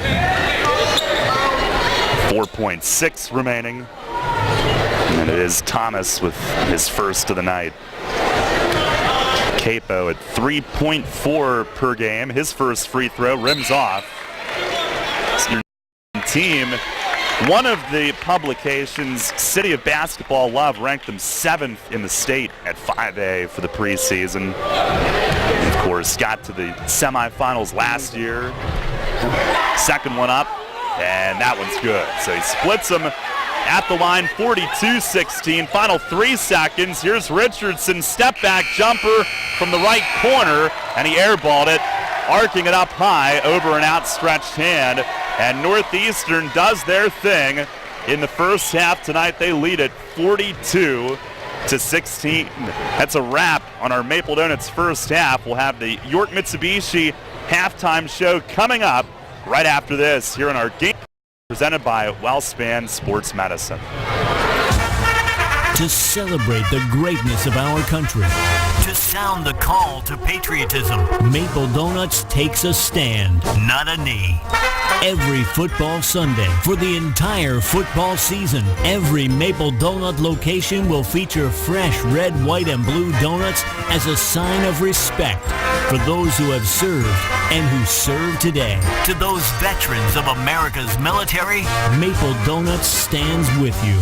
4.6 remaining. And it is Thomas with his first of the night. Capo at 3.4 per game. His first free throw rims off. Team, one of the publications, City of Basketball Love, ranked them 7th in the state at 5A for the preseason. Of course, got to the semifinals last year. Second one up, and that one's good. So he splits them at the line, 42-16. Final 3 seconds. Here's Richardson, step back jumper from the right corner, and he airballed it, arcing it up high over an outstretched hand. And Northeastern does their thing in the first half tonight. They lead it 42-16. That's a wrap on our Maple Donuts first half. We'll have the York Mitsubishi halftime show coming up right after this here in our game presented by WellSpan Sports Medicine. To celebrate the greatness of our country, to sound the call to patriotism, Maple Donuts takes a stand, not a knee. Every football Sunday for the entire football season, every Maple Donut location will feature fresh red, white, and blue donuts as a sign of respect for those who have served and who serve today. To those veterans of America's military, Maple Donuts stands with you.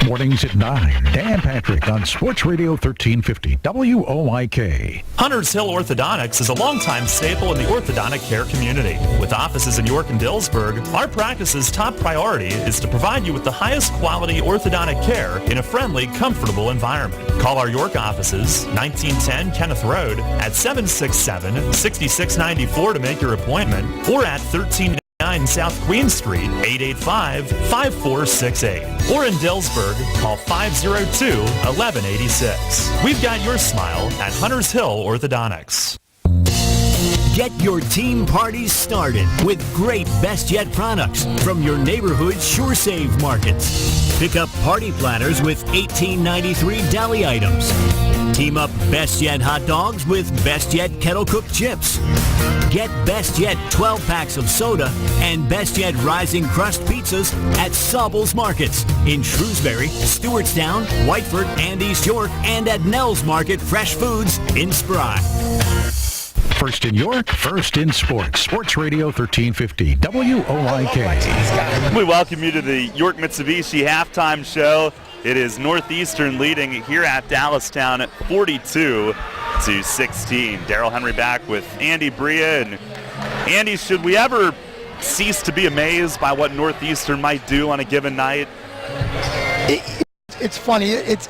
Mornings at 9. Dan Patrick on Sports Radio 1350 WOIK. Hunters Hill Orthodontics is a longtime staple in the orthodontic care community. With offices in York and Dillsburg, our practice's top priority is to provide you with the highest quality orthodontic care in a friendly, comfortable environment. Call our York offices, 1910 Kenneth Road, at 767-6694 to make your appointment, or at 13 South Queen Street, 885-5468. Or in Dillsburg, call 502-1186. We've got your smile at Hunters Hill Orthodontics. Get your team parties started with great Best Yet products from your neighborhood Sure Save markets. Pick up party platters with $18.93 deli items. Team up Best Yet hot dogs with Best Yet kettle cooked chips. Get Best Yet 12 packs of soda and Best Yet Rising Crust pizzas at Sobel's Markets in Shrewsbury, Stewartstown, Whiteford, and East York, and at Nell's Market Fresh Foods in Spry. First in York, first in sports. Sports Radio 1350 WOIK. We welcome you to the York Mitsubishi halftime show. It is Northeastern leading here at Dallastown at 42-16. Darrell Henry back with Andy Bria. And Andy, should we ever cease to be amazed by what Northeastern might do on a given night? It's funny. It's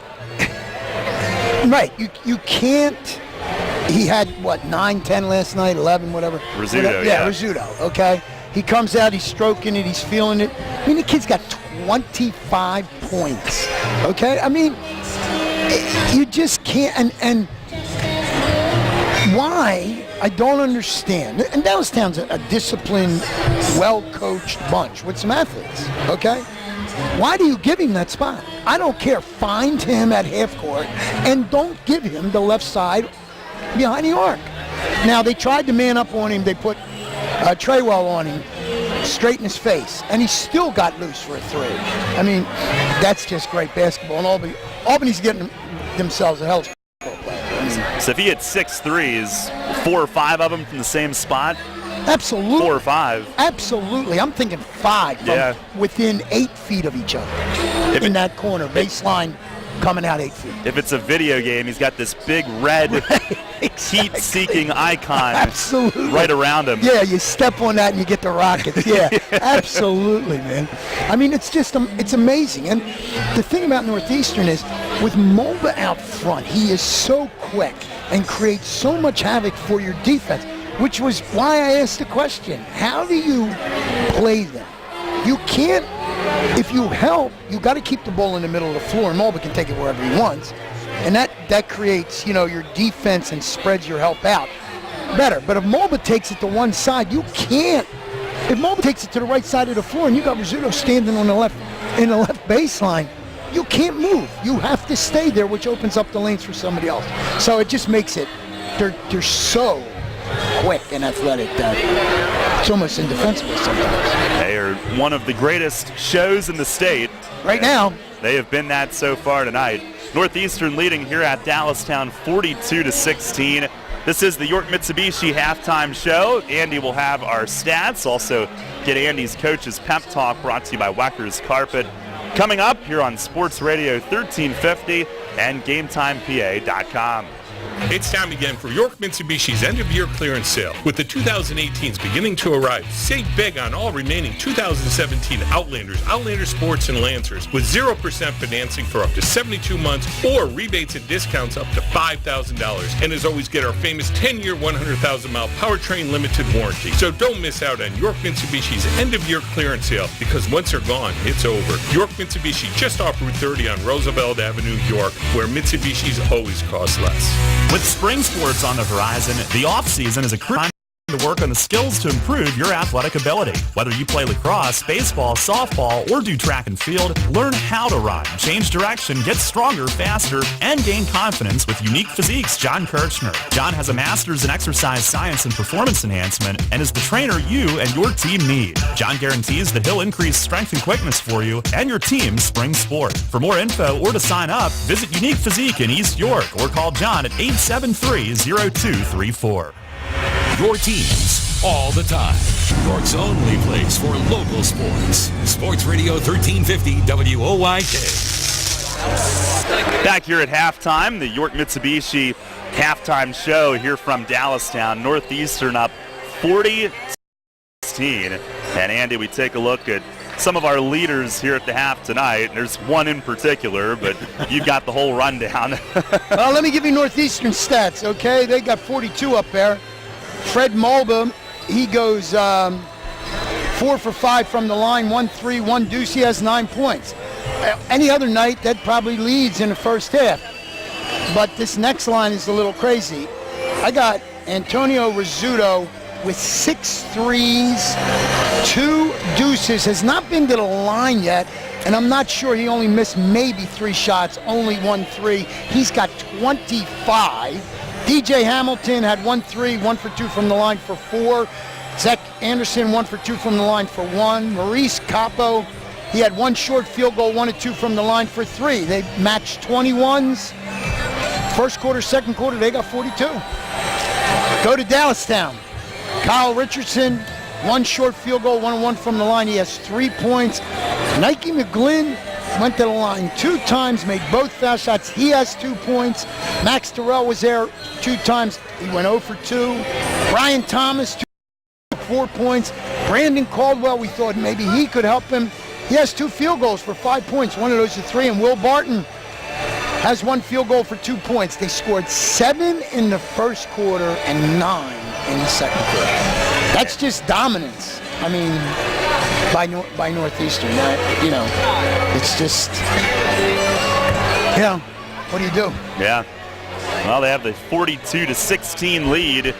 right. You can't. He had, 9, 10 last night, 11, whatever. Rizzuto, yeah. Rizzuto, okay? He comes out, he's stroking it, he's feeling it. I mean, the kid's got 25 points, okay? I mean, You just can't, and why, I don't understand. And Dallastown's a disciplined, well-coached bunch with some athletes, okay? Why do you give him that spot? I don't care. Find him at half court and don't give him the left side behind the arc. Now, they tried to man up on him. They put Treywell on him, straight in his face, and he still got loose for a three. I mean, that's just great basketball. And Albany's getting themselves a hell of a basketball player. I mean, So if he hit 6 threes, 4 or 5 of them from the same spot? Absolutely. 4 or 5. Absolutely. I'm thinking 5 from within 8 feet of each other in that corner, baseline coming out 8 feet. If it's a video game, he's got this big red heat-seeking icon Absolutely. right around him. Yeah, you step on that and you get the rockets. Yeah, absolutely, man. I mean, it's just it's amazing. And the thing about Northeastern is, with Mulba out front, he is so quick and creates so much havoc for your defense, which was why I asked the question, how do you play them? You can't, if you help, you got to keep the ball in the middle of the floor, and Mulba can take it wherever he wants. And that creates, your defense and spreads your help out better. But if Mulba takes it to one side, you can't. If Mulba takes it to the right side of the floor and you got Rizzuto standing on the left baseline, you can't move. You have to stay there, which opens up the lanes for somebody else. So it just makes it, they're so quick and athletic that it's almost indefensible sometimes. They are one of the greatest shows in the state. Right now. They have been that so far tonight. Northeastern leading here at Dallastown 42-16. This is the York Mitsubishi halftime show. Andy will have our stats. Also get Andy's coach's pep talk brought to you by Wecker's Carpet. Coming up here on Sports Radio 1350 and GameTimePA.com. It's time again for York Mitsubishi's end-of-year clearance sale. With the 2018s beginning to arrive, save big on all remaining 2017 Outlanders, Outlander Sports, and Lancers with 0% financing for up to 72 months or rebates and discounts up to $5,000. And as always, get our famous 10-year, 100,000-mile powertrain limited warranty. So don't miss out on York Mitsubishi's end-of-year clearance sale, because once they're gone, it's over. York Mitsubishi, just off Route 30 on Roosevelt Avenue, York, where Mitsubishi's always cost less. With spring sports on the horizon, the off-season is a crucial time to work on the skills to improve your athletic ability. Whether you play lacrosse, baseball, softball, or do track and field, learn how to run, change direction, get stronger, faster, and gain confidence with Unique Physique's John Kirchner. John has a master's in exercise science and performance enhancement and is the trainer you and your team need. John guarantees that he'll increase strength and quickness for you and your team's spring sport. For more info or to sign up, visit Unique Physique in East York or call John at 873-0234. Your teams all the time. York's only place for local sports. Sports Radio 1350 WOYK. Back here at halftime, the York Mitsubishi halftime show here from Dallastown. Northeastern up 40-16. And Andy, we take a look at some of our leaders here at the half tonight. There's one in particular, but you've got the whole rundown. Well, let me give you Northeastern stats, okay? They got 42 up there. Fred Mulba, he goes 4 for 5 from the line, 1 3, 1 deuce. He has 9 points. Any other night, that probably leads in the first half. But this next line is a little crazy. I got Antonio Rizzuto with 6 threes, 2 deuces, has not been to the line yet, and I'm not sure, he only missed maybe 3 shots, only 1 3. He's got 25. DJ Hamilton had 1 3, 1 for 2 from the line for 4. Zach Anderson, 1 for 2 from the line for 1. Maurice Capo, he had 1 short field goal, 1 and 2 from the line for 3. They matched 21s. First quarter, second quarter, they got 42. Go to Dallastown. Kyle Richardson, 1 short field goal, 1 and 1 from the line. He has 3 points. Nike McGlynn went to the line 2 times, made both foul shots. He has 2 points. Max Terrell was there 2 times. He went 0 for 2. Brian Thomas, 4 points. Brandon Caldwell, we thought maybe he could help him. He has 2 field goals for 5 points. 1 of those are 3. And Will Barton has 1 field goal for 2 points. They scored 7 in the first quarter and 9 in the second quarter. That's just dominance. I mean, by Northeastern, it's just, what do you do? Yeah. Well, they have the 42-16 lead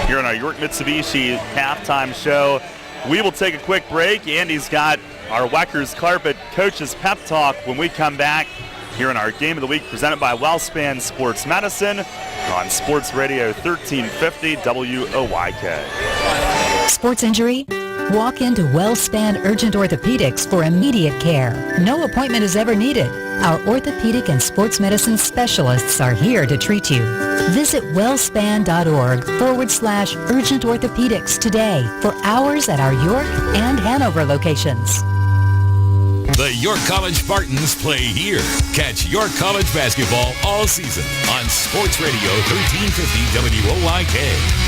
here on our York Mitsubishi halftime show. We will take a quick break. Andy's got our Weckers Carpet Coaches Pep Talk when we come back here in our Game of the Week presented by WellSpan Sports Medicine on Sports Radio 1350 WOYK. Sports injury? Walk into WellSpan Urgent Orthopedics for immediate care. No appointment is ever needed. Our orthopedic and sports medicine specialists are here to treat you. Visit wellspan.org/urgent orthopedics today for hours at our York and Hanover locations. The York College Spartans play here. Catch York College basketball all season on Sports Radio 1350 WOYK.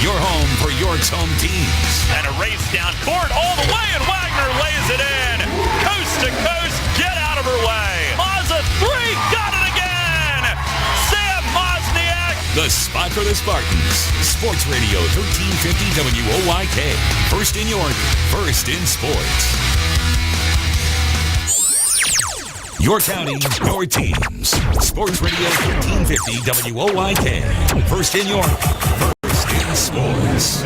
Your home for York's home teams. And a race down court all the way, and Wagner lays it in. Coast to coast, get out of her way. Mazza 3, got it again. Sam Mozniak. The spot for the Spartans. Sports Radio 1350 WOYK. First in York, first in sports. Your county, your teams. Sports Radio 1350 WOYK. First in York, first in sports.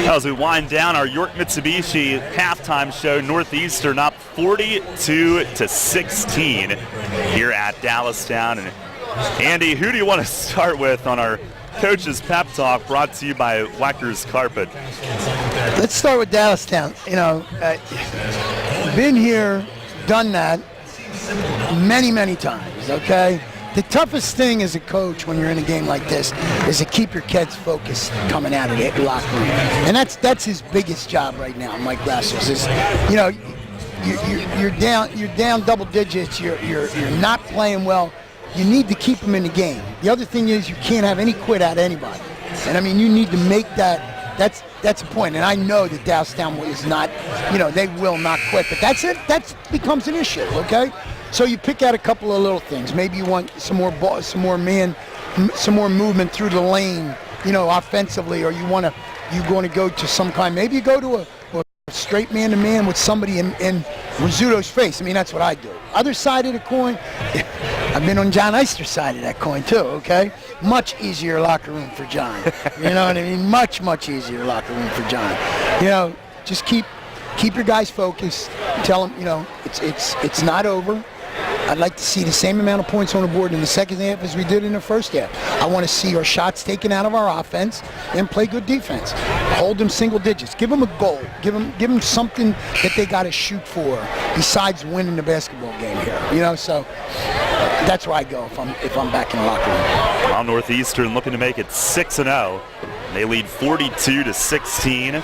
As we wind down our York Mitsubishi halftime show, Northeastern up 42-16 here at Dallastown. And Andy, who do you want to start with on our Coach's Pep Talk brought to you by Weckers Carpet? Let's start with Dallastown. You know, been here, done that many times, okay? The toughest thing as a coach when you're in a game like this is to keep your kids focused coming out of the locker room. And that's his biggest job right now, Mike Grassel's, is, you know, you're down double digits, you're not playing well. You need to keep them in the game. The other thing is you can't have any quit out of anybody. And I mean, you need to make that's a point. And I know that Dallastown is not, you know, they will not quit, but that's it. That becomes an issue, okay? So you pick out a couple of little things. Maybe you want some more ball, some more movement through the lane, you know, offensively, or you're going to go to some kind. Maybe you go to a straight man-to-man with somebody in Rizzuto's face. I mean, that's what I do. Other side of the coin, I've been on John Eister's side of that coin too, okay? Much easier locker room for John. You know what I mean? Much easier locker room for John. You know, just keep your guys focused. Tell them, you know, it's not over. I'd like to see the same amount of points on the board in the second half as we did in the first half. I want to see our shots taken out of our offense and play good defense. Hold them single digits. Give them a goal. Give them something that they got to shoot for besides winning the basketball game here. You know, so that's where I go if I'm back in the locker room. Well, Northeastern looking to make it 6-0. They lead 42-16.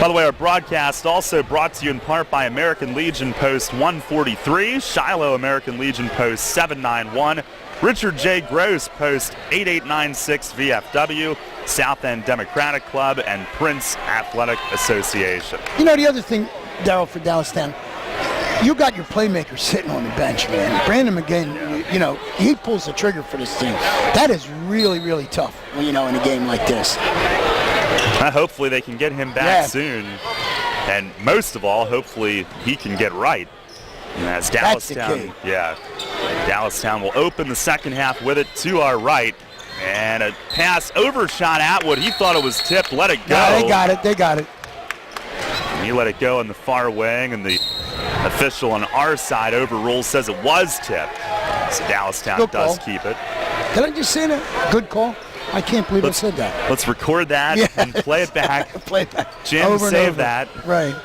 By the way, our broadcast also brought to you in part by American Legion Post 143, Shiloh American Legion Post 791, Richard J. Gross Post 8896 VFW, South End Democratic Club, and Prince Athletic Association. You know, the other thing, Darryl, for Dallastown, you got your playmakers sitting on the bench, man. Brandon McGinn, you know, he pulls the trigger for this team. That is really tough, you know, in a game like this. Hopefully they can get him back soon. And most of all, hopefully he can get right. And as Dallastown, Dallastown will open the second half with it to our right. And a pass overshot Atwood. He thought it was tipped, let it go. No, they got it. And he let it go in the far wing, and the official on our side overrules, says it was tipped. So Dallastown does keep it. Did I just say that? Good call. I can't believe I said that. Let's record that and play it back. Play it back. Jim, over save that. Right.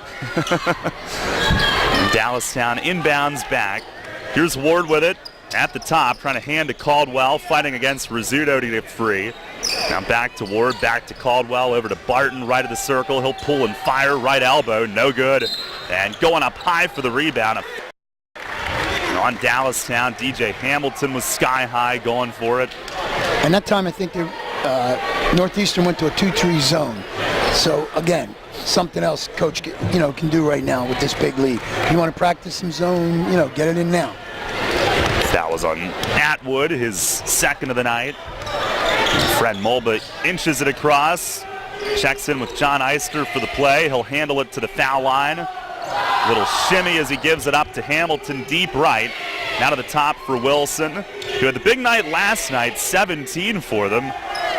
Dallastown inbounds back. Here's Ward with it at the top, trying to hand to Caldwell, fighting against Rizzuto to get free. Now back to Ward, back to Caldwell, over to Barton, right of the circle. He'll pull and fire, right elbow, no good. And going up high for the rebound. On Dallastown, DJ Hamilton was sky high going for it. And that time I think Northeastern went to a 2-3 zone. So again, something else Coach can do right now with this big lead. You want to practice some zone, get it in now. That was on Atwood, his second of the night. Fred Mulba inches it across, checks in with John Eister for the play. He'll handle it to the foul line. Little shimmy as he gives it up to Hamilton, deep right. Now to the top for Wilson, who had the big night last night, 17 for them.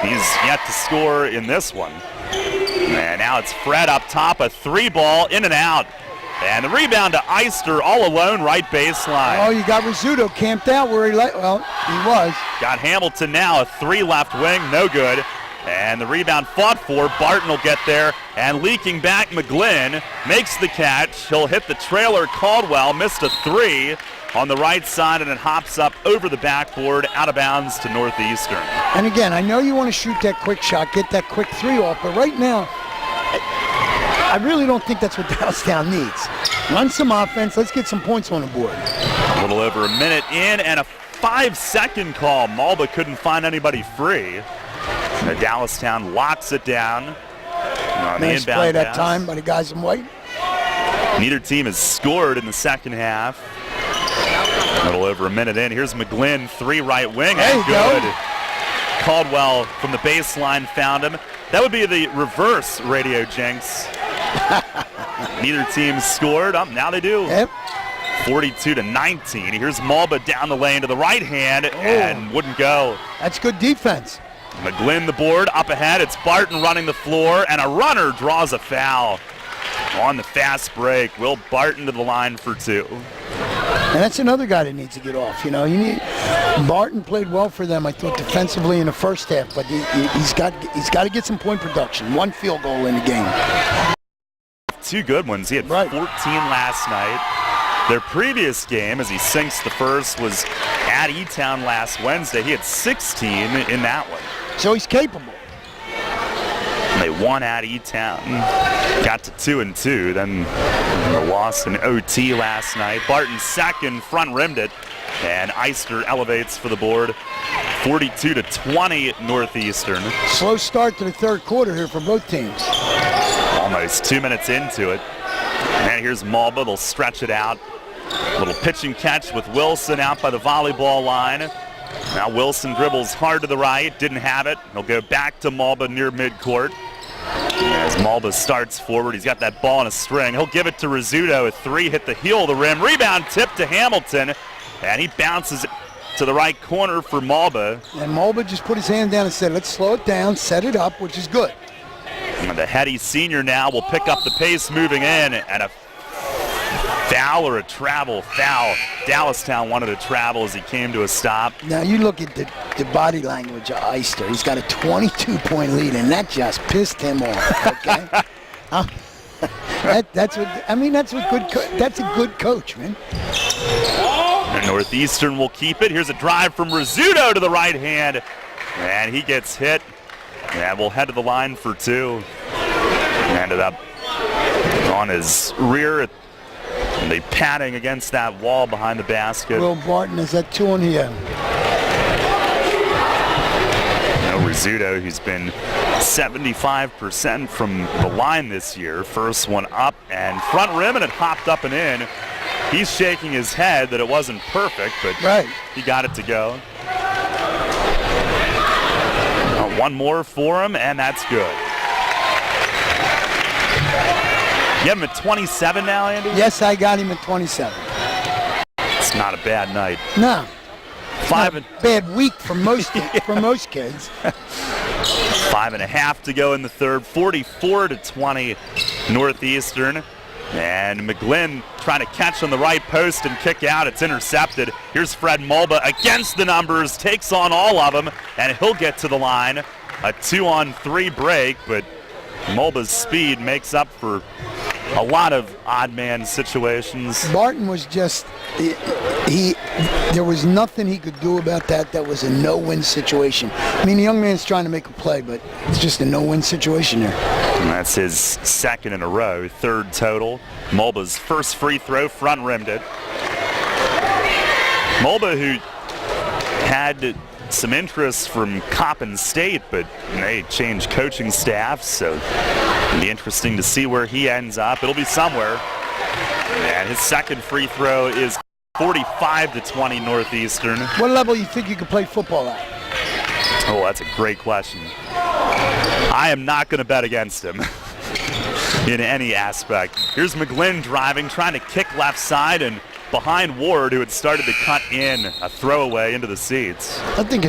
He's yet to score in this one. And now it's Fred up top, a 3-ball, in and out. And the rebound to Eister, all alone, right baseline. Oh, you got Rizzuto camped out where he was. Got Hamilton now, a 3 left wing, no good. And the rebound fought for. Barton will get there. And leaking back, McGlynn makes the catch. He'll hit the trailer. Caldwell missed a 3 on the right side, and it hops up over the backboard, out of bounds to Northeastern. And again, I know you want to shoot that quick shot, get that quick 3 off, but right now, I really don't think that's what Dallastown needs. Run some offense. Let's get some points on the board. A little over a minute in, and a 5-second call. Malba couldn't find anybody free. And Dallastown locks it down. On the nice inbound play that pass. time by the guys in white. Neither team has scored in the second half. A little over a minute in. Here's McGlynn, 3 right wing. There you good. go. Caldwell from the baseline found him. That would be the reverse radio jinx. Neither team scored. Now they do. Yep. 42-19. Here's Malba down the lane to the right hand and wouldn't go. That's good defense. McGlynn the board, up ahead. It's Barton running the floor, and a runner draws a foul on the fast break. Will Barton to the line for 2. And that's another guy that needs to get off. Barton played well for them, I thought, defensively in the first half, but he's got to get some point production. 1 field goal in the game. 2 good ones. He had 14 last night. Their previous game, as he sinks the first, was at E-Town last Wednesday. He had 16 in that one. So he's capable. And they won at E-Town. Got to 2-2. Then the loss in OT last night. Barton second, front rimmed it. And Eister elevates for the board. 42-20 Northeastern. Slow start to the third quarter here for both teams. Almost 2 minutes into it. And here's Malba. They'll stretch it out. Little pitch and catch with Wilson out by the volleyball line. Now Wilson dribbles hard to the right. Didn't have it. He'll go back to Malba near midcourt. As Malba starts forward, he's got that ball in a string. He'll give it to Rizzuto. A 3 hit the heel of the rim. Rebound tip to Hamilton. And he bounces it to the right corner for Malba. And Malba just put his hand down and said, let's slow it down, set it up, which is good. And the heady senior now will pick up the pace moving in, and a foul or a travel foul. Dallastown wanted to travel as he came to a stop. Now you look at the body language of Eister. He's got a 22-point lead, and that just pissed him off. Okay, that's a good coach, man. And Northeastern will keep it. Here's a drive from Rizzuto to the right hand, and he gets hit. And we'll head to the line for 2. Ended up on his rear, and they padding against that wall behind the basket. Will Barton is at 2 on here. Rizzuto, who's been 75% from the line this year. First one up and front rim, and it hopped up and in. He's shaking his head that it wasn't perfect, but he got it to go. One more for him, and that's good. You have him at 27 now, Andy? Yes, I got him at 27. It's not a bad night. No. Bad week for most kids. 5.5 to go in the third. 44-20 Northeastern. And McGlynn trying to catch on the right post and kick out. It's intercepted. Here's Fred Malba against the numbers, takes on all of them, and he'll get to the line. A 2-on-3 break, but Malba's speed makes up for a lot of odd man situations. Barton was just, there was nothing he could do about that. That was a no-win situation. I mean, the young man's trying to make a play, but it's just a no-win situation there. And that's his second in a row, third total. Malba's first free throw, front rimmed it. Malba, who had some interest from Coppin State, but they changed coaching staff, so it'll be interesting to see where he ends up. It'll be somewhere. And his second free throw is 45-20 Northeastern. What level do you think you could play football at? Oh, that's a great question. I am not going to bet against him in any aspect. Here's McGlynn driving, trying to kick left side, and behind Ward, who had started to cut in a throwaway into the seats. I think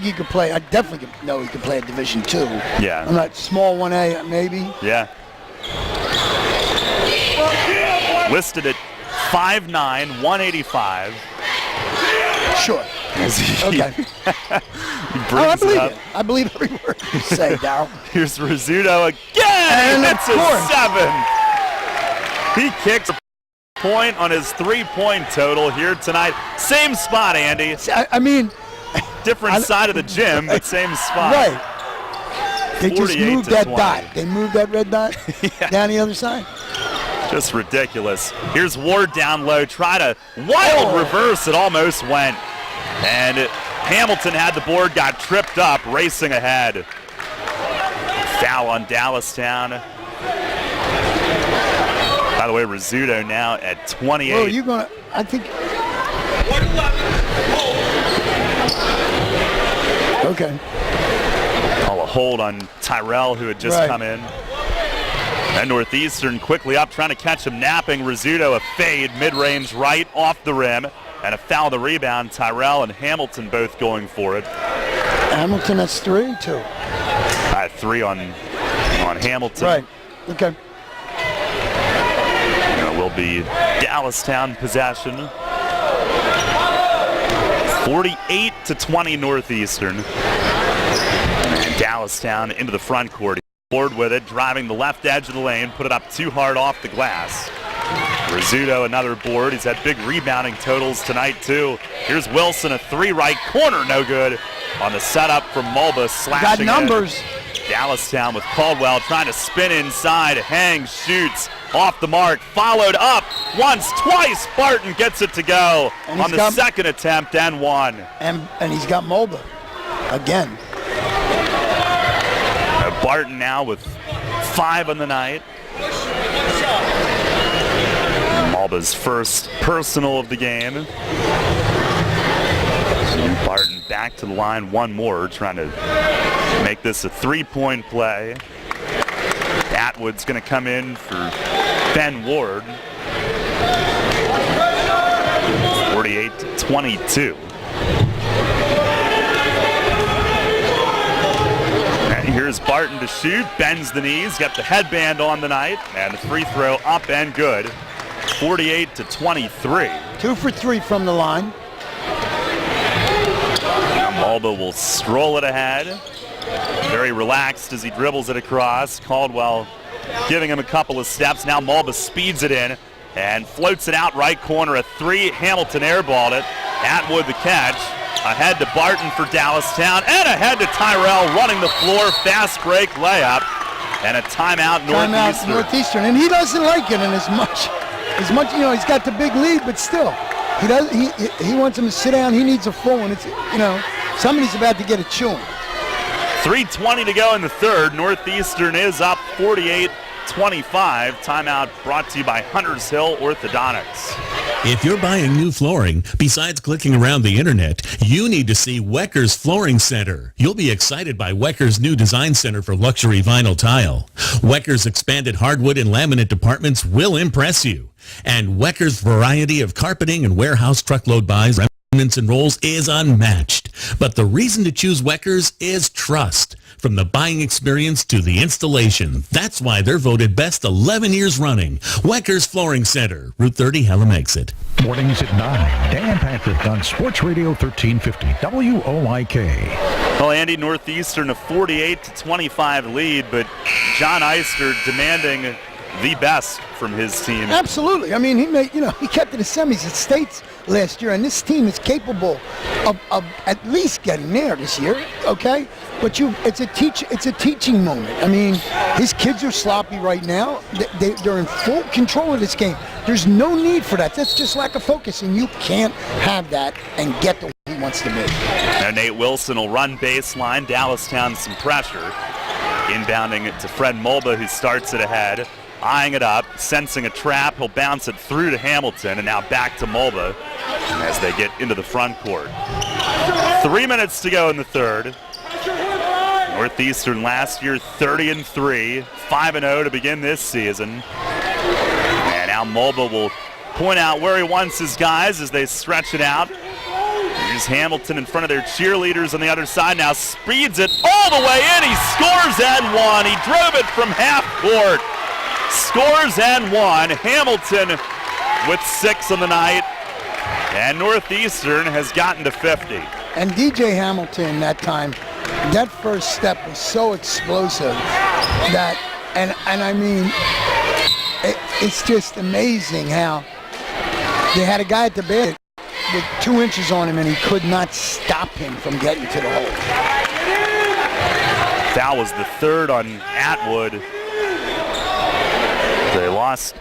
he could play. I definitely know he could play at Division II. Yeah. I'm not small 1A maybe. Yeah. Listed at 5'9", 185. Sure. Okay. He brings it up. I believe every word you say, Darryl. Here's Rizzuto again. And That's a 7. He kicks a point on his 3-point total here tonight. Same spot, Andy. I mean, different side of the gym, but same spot. Right. They just moved that 20. dot. They moved that red dot down the other side. Just ridiculous. Here's Ward down low. Try to wild reverse. It almost went. And Hamilton had the board, got tripped up, racing ahead. Foul on Dallastown. By the way, Rizzuto now at 28. Oh, you're going to, I think. Okay. Call a hold on Tyrell, who had just come in. And Northeastern quickly up, trying to catch him napping. Rizzuto, a fade, mid-range right off the rim. And a foul, the rebound. Tyrell and Hamilton both going for it. Hamilton has 3, 2. 3 on Hamilton. Right. Okay. And it will be Dallastown possession. 48-20 Northeastern. And Dallastown into the front court. Ward with it, driving the left edge of the lane, put it up too hard off the glass. Rizzuto, another board. He's had big rebounding totals tonight, too. Here's Wilson, a 3 right corner, no good. On the setup from Mulba, slashing got numbers. Dallastown with Caldwell trying to spin inside, hangs, shoots, off the mark, followed up once, twice. Barton gets it to go on the second attempt and one. And he's got Mulba again. Barton now with 5 on the night. Mulba's first personal of the game. Barton back to the line one more, trying to make this a 3-point play. Atwood's going to come in for Ben Ward. 48-22. Here's Barton to shoot, bends the knees, got the headband on the night, and the free throw up and good. 48-23. 2 for 3 from the line. Mulba will stroll it ahead. Very relaxed as he dribbles it across. Caldwell giving him a couple of steps. Now Mulba speeds it in and floats it out right corner. A 3. Hamilton airballed it. Atwood the catch. Ahead to Barton for Dallastown, and ahead to Tyrell running the floor. Fast break layup, and a timeout Northeastern. And he doesn't like it, and as much, he's got the big lead, but still, he wants him to sit down. He needs a full one. It's, somebody's about to get a chewing. 3:20 to go in the third. Northeastern is up 48-25. Timeout brought to you by Hunters Hill Orthodontics. If you're buying new flooring, besides clicking around the internet, you need to see Wecker's Flooring Center. You'll be excited by Wecker's new design center for luxury vinyl tile. Wecker's expanded hardwood and laminate departments will impress you. And Wecker's variety of carpeting and warehouse truckload buys, remnants and rolls is unmatched. But the reason to choose Wecker's is trust. From the buying experience to the installation. That's why they're voted best 11 years running. Wecker's Flooring Center, Route 30, Hella makes it. Mornings at 9. Dan Patrick on Sports Radio 1350, WOIK. Well, Andy, Northeastern a 48-25 lead, but John Eister demanding the best from his team. Absolutely. I mean, he kept to the semis at States last year, and this team is capable of at least getting there this year. Okay, but it's a teaching moment. I mean, his kids are sloppy right now. They're in full control of this game. There's no need for that. That's just lack of focus, and you can't have that and get to where he wants to be. Now Nate Wilson will run baseline. Dallastown some pressure. Inbounding it to Fred Mulba, who starts it ahead. Eyeing it up, sensing a trap, he'll bounce it through to Hamilton, and now back to Mulba as they get into the front court. 3 minutes to go in the third. Northeastern last year 30-3, 5-0 to begin this season. And now Mulba will point out where he wants his guys as they stretch it out. Here's Hamilton in front of their cheerleaders on the other side. Now speeds it all the way in. He scores and one. He drove it from half court. Scores and one. Hamilton with 6 on the night. And Northeastern has gotten to 50. And DJ Hamilton that time, that first step was so explosive that, and I mean, it's just amazing how they had a guy at the basket with 2 inches on him and he could not stop him from getting to the hole. That was the third on Atwood. They lost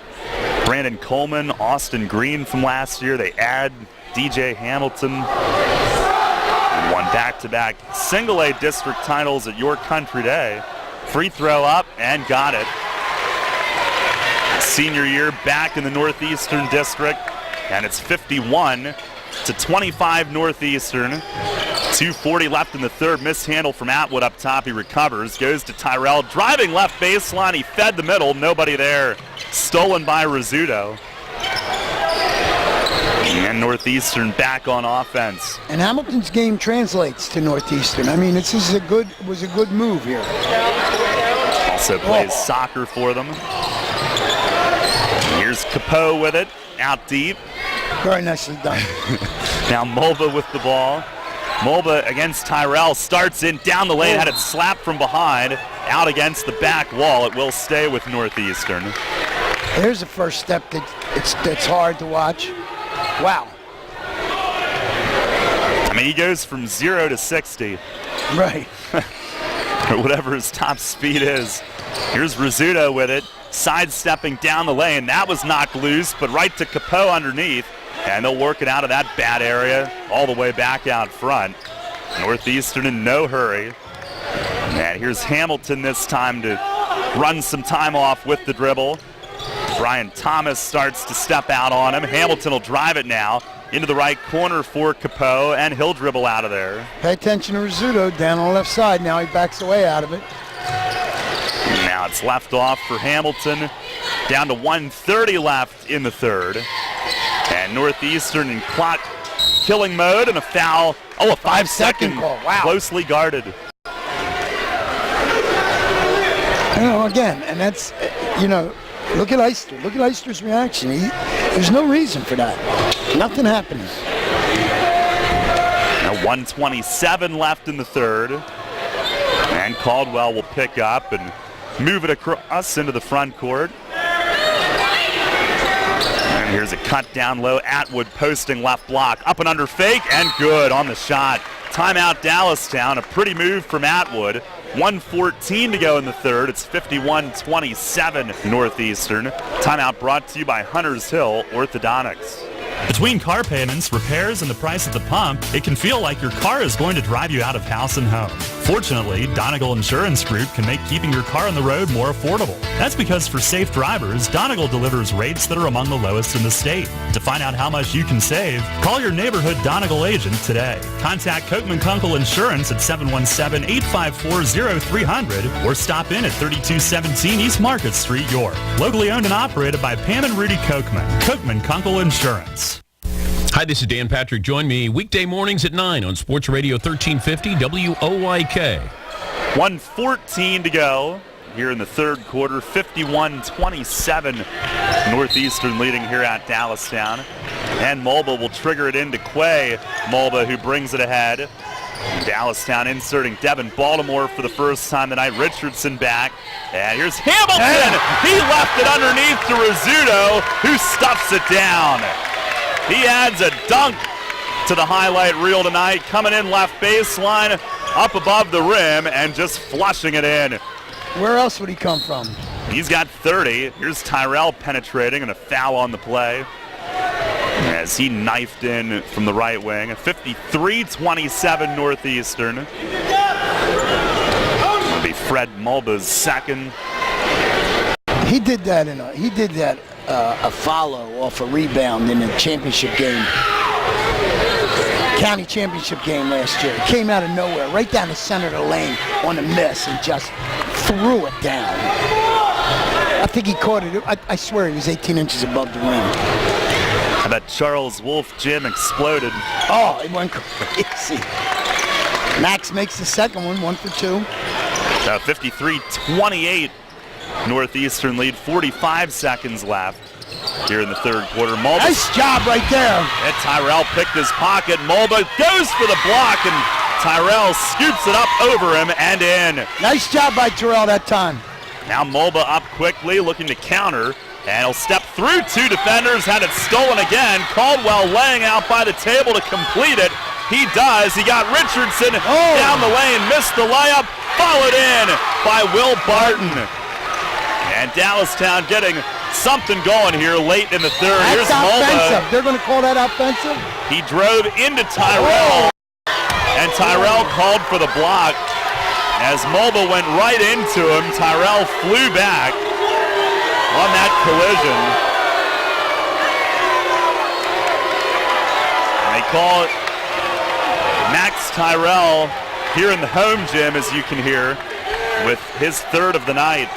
Brandon Coleman, Austin Green from last year. They add DJ Hamilton. Won back-to-back single-A district titles at York Country Day. Free throw up and got it. Senior year back in the Northeastern district, and it's 51-25 Northeastern. 2:40 left in the third. Mishandle from Atwood up top. He recovers, goes to Tyrell, driving left baseline. He fed the middle, nobody there. Stolen by Rizzuto. And Northeastern back on offense. And Hamilton's game translates to Northeastern. I mean, this is was a good move here. Also plays soccer for them. Here's Capo with it, out deep. Very nicely done. Now Mulva with the ball. Mulva against Tyrell, starts in down the lane, had it slapped from behind, out against the back wall. It will stay with Northeastern. There's a first step that's hard to watch. Wow. I mean, he goes from 0 to 60. Right. Or whatever his top speed is. Here's Rizzuto with it, sidestepping down the lane. That was knocked loose, but right to Capo underneath. And they'll work it out of that bad area all the way back out front. Northeastern in no hurry. And here's Hamilton this time to run some time off with the dribble. Brian Thomas starts to step out on him. Hamilton will drive it now into the right corner for Capo, and he'll dribble out of there. Pay attention to Rizzuto down on the left side. Now he backs away out of it. Now it's left off for Hamilton. Down to 1:30 left in the third. And Northeastern in clock killing mode and a foul. Oh, a 5-second call. Wow. Closely guarded. Again, and that's, look at Eister. Look at Eister's reaction. There's no reason for that. Nothing happening. Now 1:27 left in the third. And Caldwell will pick up and move it across into the front court. And here's a cut down low. Atwood posting left block. Up and under fake, and good on the shot. Timeout Dallastown. A pretty move from Atwood. 1:14 to go in the third. It's 51-27 Northeastern. Timeout brought to you by Hunters Hill Orthodontics. Between car payments, repairs, and the price at the pump, it can feel like your car is going to drive you out of house and home. Fortunately, Donegal Insurance Group can make keeping your car on the road more affordable. That's because for safe drivers, Donegal delivers rates that are among the lowest in the state. To find out how much you can save, call your neighborhood Donegal agent today. Contact Kochman Kunkel Insurance at 717-854-0300 or stop in at 3217 East Market Street, York. Locally owned and operated by Pam and Rudy Kochman. Kochman Kunkel Insurance. Hi, this is Dan Patrick. Join me weekday mornings at 9 on Sports Radio 1350 WOYK. 1:14 to go here in the third quarter. 51-27 Northeastern leading here at Dallastown. And Mulva will trigger it into Quay. Mulva who brings it ahead. Dallastown inserting Devin Baltimore for the first time tonight. Richardson back. And here's Hamilton. He left it underneath to Rizzuto, who stuffs it down. He adds a dunk to the highlight reel tonight, coming in left baseline, up above the rim, and just flushing it in. Where else would he come from? He's got 30. Here's Tyrell penetrating, and a foul on the play as he knifed in from the right wing. 53-27 Northeastern. It'll be Fred Mulva's second. He did that a follow off a rebound in the championship game, county championship game last year. It came out of nowhere, right down the center of the lane on a miss, and just threw it down. I think he caught it. I swear he was 18 inches above the rim. That Charles Wolf gym exploded. Oh, it went crazy. Max makes the second one, 1 for 2. 53-28. Northeastern lead, 45 seconds left here in the third quarter. Mulba, nice job right there. And Tyrell picked his pocket. Mulba goes for the block, and Tyrell scoops it up over him and in. Nice job by Tyrell that time. Now Mulba up quickly, looking to counter, and he'll step through 2 defenders, had it stolen again. Caldwell laying out by the table to complete it. He does. He got Richardson down the lane, missed the layup, followed in by Will Barton. And Dallastown getting something going here late in the third. That's Here's offensive. Mulba. They're going to call that offensive? He drove into Tyrell, and Tyrell called for the block. As Mulba went right into him, Tyrell flew back on that collision. And they call it Max Tyrell here in the home gym, as you can hear, with his third of the night.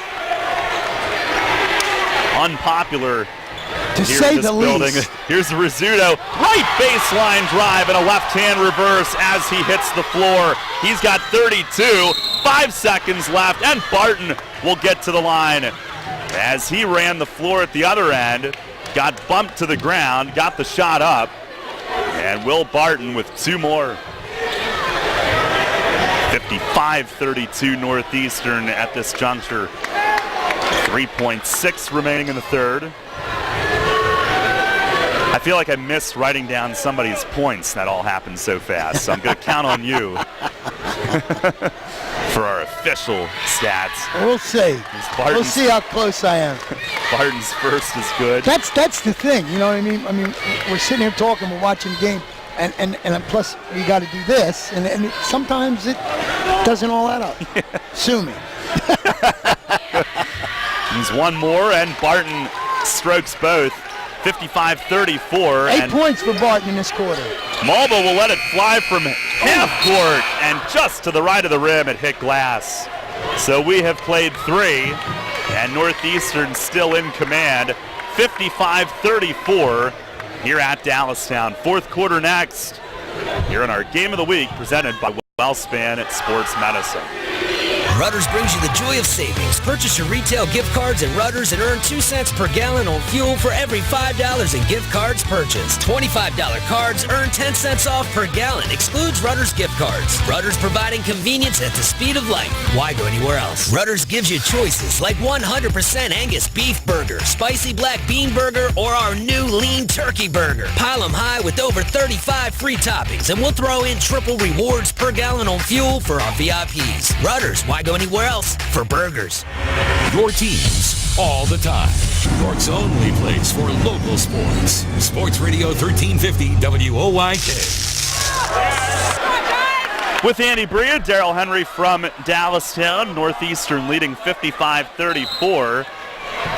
Unpopular to here say in this the building. least. Here's Rizzuto, right baseline drive and a left-hand reverse as he hits the floor. He's got 32, 5 seconds left, and Barton will get to the line. As he ran the floor at the other end, got bumped to the ground, got the shot up, and Will Barton with 2 more. 55-32 Northeastern at this juncture. 3.6 remaining in the third. I feel like I missed writing down somebody's points. That all happened so fast. So I'm going to count on you for our official stats. We'll see. We'll see how close I am. Barton's first is good. That's the thing. You know what I mean? I mean, we're sitting here talking, we're watching the game, and plus we got to do this, and sometimes it doesn't all add up. Sue me. He's one more, and Barton strokes both. 55-34. 8 points for Barton in this quarter. Mulba will let it fly from half court, and just to the right of the rim, it hit glass. So we have played 3, and Northeastern still in command. 55-34 here at Dallastown. Fourth quarter next here in our Game of the Week, presented by WellSpan at Sports Medicine. Rudders brings you the joy of savings. Purchase your retail gift cards at Rudders and earn 2 cents per gallon on fuel for every $5 in gift cards purchased. $25 cards earn 10 cents off per gallon. Excludes Rudders gift cards. Rudders providing convenience at the speed of light. Why go anywhere else? Rudders gives you choices like 100% Angus beef burger, spicy black bean burger, or our new lean turkey burger. Pile them high with over 35 free toppings, and we'll throw in triple rewards per gallon on fuel for our VIPs. Rudders, why go anywhere else for burgers? Your teams all the time. York's only place for local sports. Sports Radio 1350 WOYK. With Andy Bria, Darrell Henry from Dallastown. Northeastern leading 55-34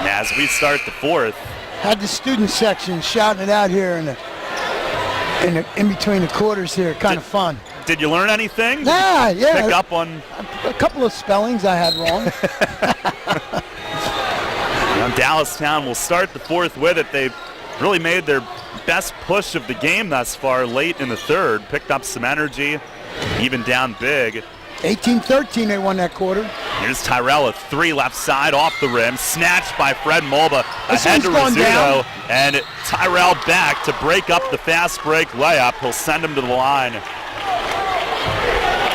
as we start the fourth. Had the student section shouting it out here in between the quarters here. Kind of fun. Did you learn anything? Yeah. Pick up on a couple of spellings I had wrong. Now, Dallastown will start the fourth with it. They've really made their best push of the game thus far late in the third. Picked up some energy, even down big. 18-13 they won that quarter. Here's Tyrell, a 3 left side off the rim, snatched by Fred Mulba, ahead to Rizzuto, and Tyrell back to break up the fast break layup. He'll send him to the line.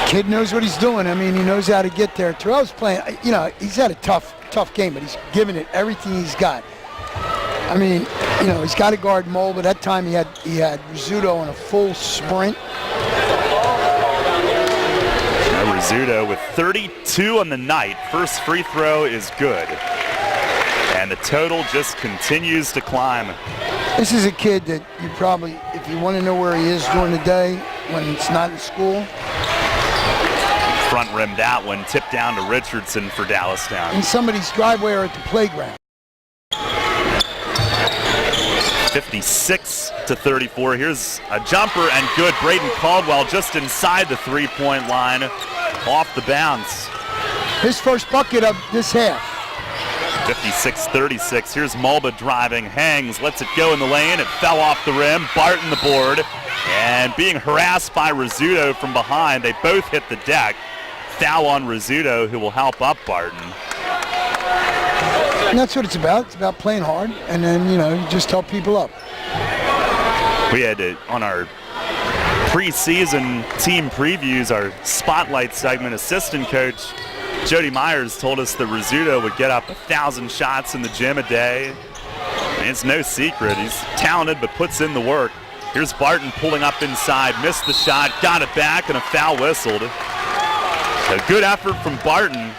Kid knows what he's doing. I mean, he knows how to get there. Terrell's playing, you know, he's had a tough game, but he's giving it everything he's got. I mean, you know, he's got to guard Mulba. That time he had Rizzuto on a full sprint. Now Rizzuto with 32 on the night. First free throw is good. And the total just continues to climb. This is a kid that you probably, if you want to know where he is during the day when it's not in school. Front rim that one, tipped down to Richardson for Dallastown. In somebody's driveway or at the playground. 56-34. Here's a jumper and good. Braden Caldwell just inside the three-point line, off the bounce. His first bucket of this half. 56-36. Here's Mulba driving, hangs, lets it go in the lane. It fell off the rim. Barton the board. And being harassed by Rizzuto from behind, they both hit the deck. Foul on Rizzuto, who will help up Barton. And that's what it's about. It's about playing hard, and then, you just help people up. We had on our preseason team previews, our spotlight segment, assistant coach Jody Myers told us that Rizzuto would get up 1,000 shots in the gym a day. And it's no secret. He's talented but puts in the work. Here's Barton pulling up inside, missed the shot, got it back, and a foul whistled. A good effort from Barton.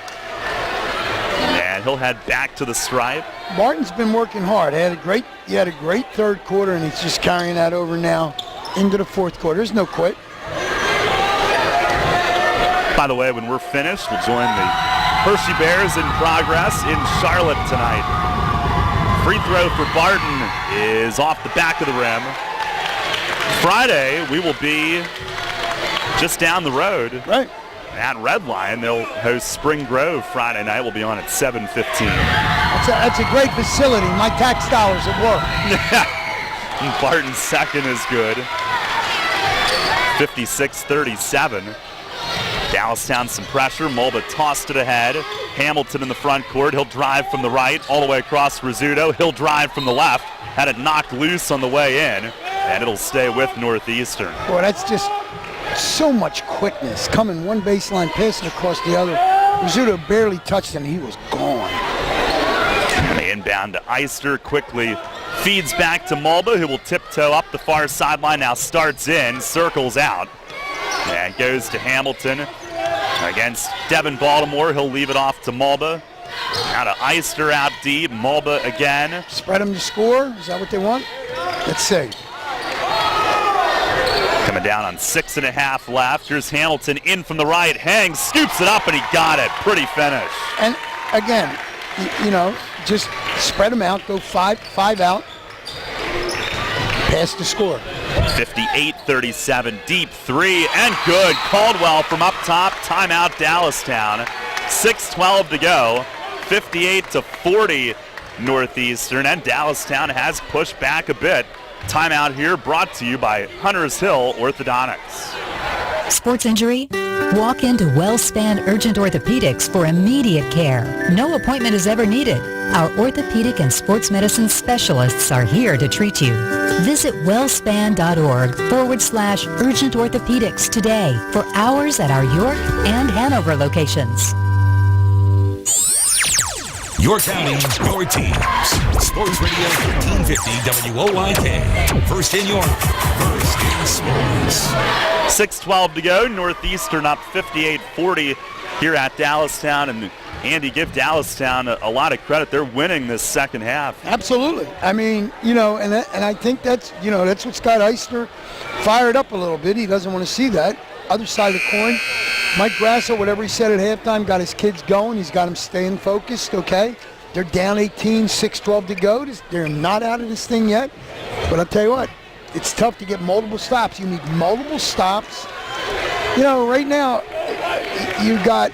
And he'll head back to the stripe. Barton's been working hard. He had a great third quarter, and he's just carrying that over now into the fourth quarter. There's no quit. By the way, when we're finished, we'll join the Hershey Bears in progress in Charlotte tonight. Free throw for Barton is off the back of the rim. Friday, we will be just down the road. Right. At Red Lion, they'll host Spring Grove Friday night. We'll be on at 7:15. That's a great facility. My tax dollars at work. And Barton's second is good. 56-37. Dallastown some pressure. Mulba tossed it ahead. Hamilton in the front court. He'll drive from the right all the way across Rizzuto. He'll drive from the left. Had it knocked loose on the way in, and it'll stay with Northeastern. Boy, that's just so much quickness. Coming one baseline, passing across the other. Rizzuto barely touched him. He was gone. And they inbound to Eister. Quickly feeds back to Mulba, who will tiptoe up the far sideline. Now starts in, circles out, and goes to Hamilton against Devin Baltimore. He'll leave it off to Mulba. Now to Eister out deep. Mulba again. Spread him to score. Is that what they want? Let's see. Coming down on 6.5 left. Here's Hamilton in from the right. Hangs, scoops it up, and he got it. Pretty finish. And again, just spread them out. Go five out. Pass to score. 58-37. Deep three, and good. Caldwell from up top. Timeout, Dallastown. 6:12 to go. 58-40 Northeastern, and Dallastown has pushed back a bit. Timeout here brought to you by Hunters Hill Orthodontics. Sports injury? Walk into WellSpan Urgent Orthopedics for immediate care. No appointment is ever needed. Our orthopedic and sports medicine specialists are here to treat you. Visit wellspan.org/urgent orthopedics today for hours at our York and Hanover locations. Your county, your teams. Sports Radio 1350 WOYK. First in York, first in sports. 6:12 to go. Northeastern up 58-40 here at Dallastown. And Andy, give Dallastown a lot of credit. They're winning this second half. Absolutely. I mean, and I think that's what's got Eister fired up a little bit. He doesn't want to see that. Other side of the coin, Mike Grasso, whatever he said at halftime, got his kids going. He's got them staying focused, okay? They're down 18, 6:12 to go. They're not out of this thing yet. But I'll tell you what, it's tough to get multiple stops. You need multiple stops. Right now, you got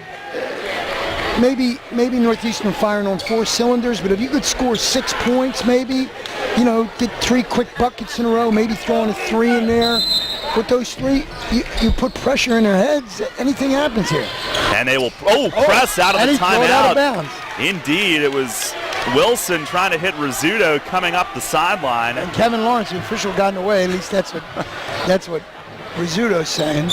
maybe Northeastern firing on 4 cylinders, but if you could score 6 points maybe, get 3 quick buckets in a row, maybe throwing a 3 in there. With those 3, you put pressure in their heads, anything happens here. And they will press out of the timeout. Out of bounds. Indeed, it was Wilson trying to hit Rizzuto coming up the sideline. And Kevin Lawrence, the official, got in the way. At least that's what Rizzuto's saying.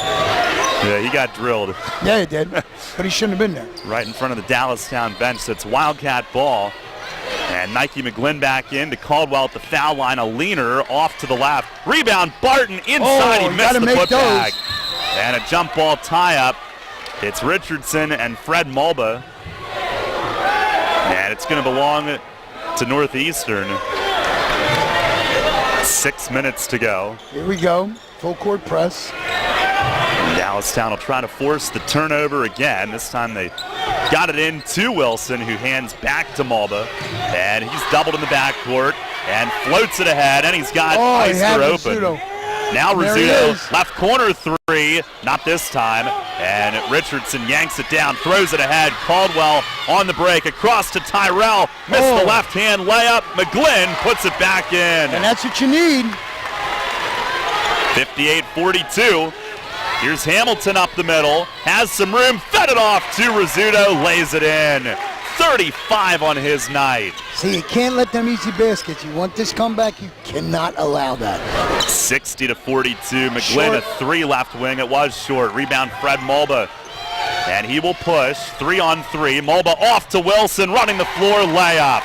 Yeah, he got drilled. Yeah, he did, but he shouldn't have been there. Right in front of the Dallastown bench. So it's Wildcat ball. And Nike McGlynn back in to Caldwell at the foul line. A leaner off to the left. Rebound, Barton inside. He missed the putback. And a jump ball tie-up. It's Richardson and Fred Mulba. And it's going to belong to Northeastern. 6 minutes to go. Here we go. Full court press. Dallastown will try to force the turnover again. This time they got it in to Wilson, who hands back to Mulba. And he's doubled in the backcourt and floats it ahead, and he's got Eister open. Now There he Rizzuto, is. left corner three, not this time. And Richardson yanks it down, throws it ahead. Caldwell on the break, across to Tyrell. Missed the left-hand layup. McGlynn puts it back in. And that's what you need. 58-42. Here's Hamilton up the middle, has some room, fed it off to Rizzuto, lays it in. 35 on his night. See, you can't let them easy baskets. You want this comeback, you cannot allow that. 60-42. McGlynn, Short. a three left wing. It was short. Rebound, Fred Mulba. And he will push. 3-on-3. Mulba off to Wilson, running the floor, layup.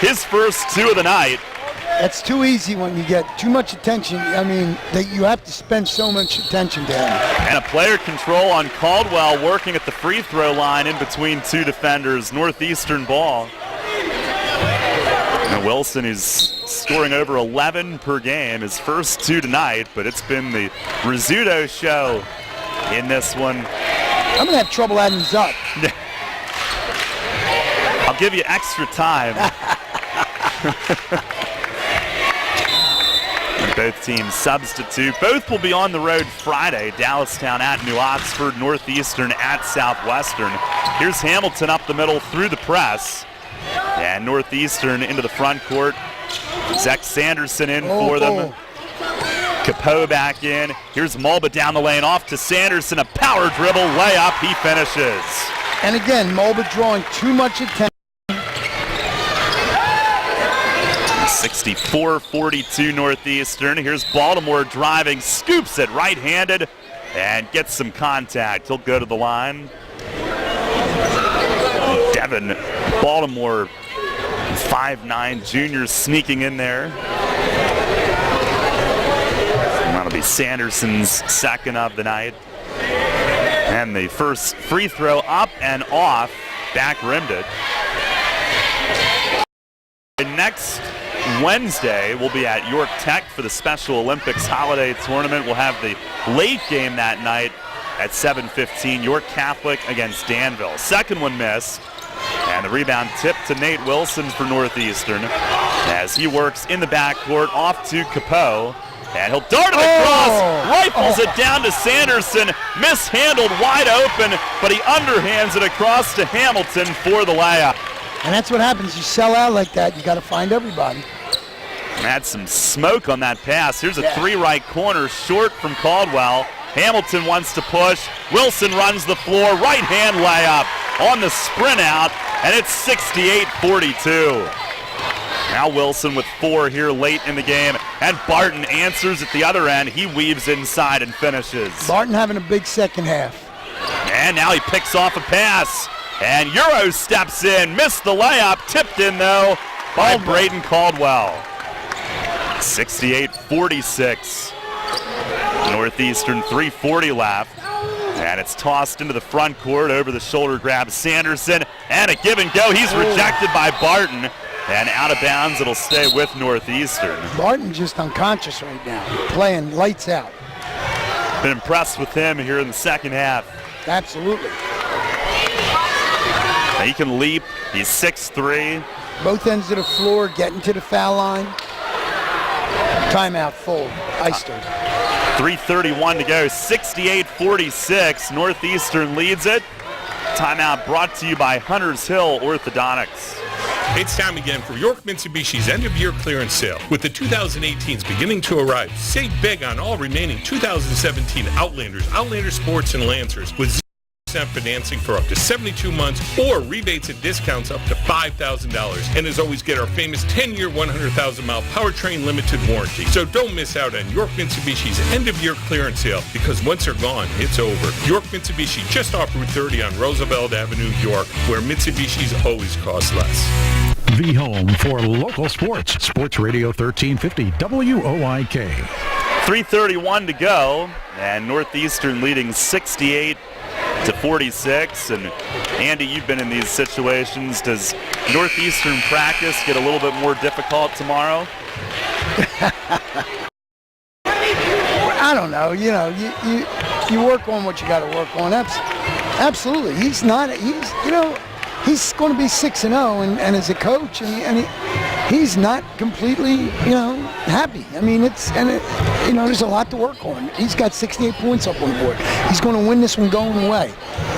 His first two of the night. That's too easy when you get too much attention. I mean, that you have to spend so much attention to him. And a player control on Caldwell, working at the free throw line in between two defenders. Northeastern ball. And Wilson is scoring over 11 per game, his first two tonight, but it's been the Rizzuto show in this one. I'm going to have trouble adding these up. I'll give you extra time. Both teams substitute. Both will be on the road Friday. Dallastown at New Oxford, Northeastern at Southwestern. Here's Hamilton up the middle through the press. And Northeastern into the front court. Zach Sanderson in for them. Capo back in. Here's Mulba down the lane, off to Sanderson. A power dribble, layup, he finishes. And again, Mulba drawing too much attention. 64-42 Northeastern. Here's Baltimore driving, scoops it right-handed, and gets some contact. He'll go to the line. Devin Baltimore, 5'9", junior, sneaking in there. And that'll be Sanderson's second of the night. And the first free throw up and off, back rimmed it. And next Wednesday, we'll be at York Tech for the Special Olympics Holiday Tournament. We'll have the late game that night at 7:15, York Catholic against Danville. Second one missed, and the rebound tipped to Nate Wilson for Northeastern as he works in the backcourt off to Capo, and he'll dart it across, rifles it down to Sanderson, mishandled wide open, but he underhands it across to Hamilton for the layup. And that's what happens. You sell out like that, you got to find everybody. Had some smoke on that pass. Here's a three right corner, short from Caldwell. Hamilton wants to push. Wilson runs the floor, right hand layup on the sprint out, and it's 68-42. Now Wilson with 4 here late in the game, and Barton answers at the other end. He weaves inside and finishes. Barton having a big second half. And now he picks off a pass, and Euro steps in, missed the layup, tipped in though by Braden Caldwell. 68-46. Northeastern, 3:40 left. And it's tossed into the front court, over the shoulder grab Sanderson, and a give and go. He's rejected by Barton, and out of bounds. It'll stay with Northeastern. Barton just unconscious right now, playing lights out. Been impressed with him here in the second half. Absolutely. He can leap. He's 6'3". Both ends of the floor, getting to the foul line. Timeout full. Eisters. 3:31 to go. 68-46. Northeastern leads it. Timeout brought to you by Hunters Hill Orthodontics. It's time again for York Mitsubishi's end-of-year clearance sale. With the 2018s beginning to arrive, save big on all remaining 2017 Outlanders, Outlander Sports, and Lancers with 0% financing for up to 72 months or rebates and discounts up to $5,000. And as always, get our famous 10-year, 100,000-mile powertrain limited warranty. So don't miss out on York Mitsubishi's end-of-year clearance sale, because once they're gone, it's over. York Mitsubishi, just off Route 30 on Roosevelt Avenue, York, where Mitsubishis always cost less. The home for local sports. Sports Radio 1350 WOIK. 3:31 to go, and Northeastern leading 68-46. And Andy, you've been in these situations. Does Northeastern practice get a little bit more difficult tomorrow? I don't know. You know, you work on what you got to work on. Absolutely. He's going to be 6-0, and as a coach, and he's not completely, happy. I mean, there's a lot to work on. He's got 68 points up on the board. He's going to win this one going away.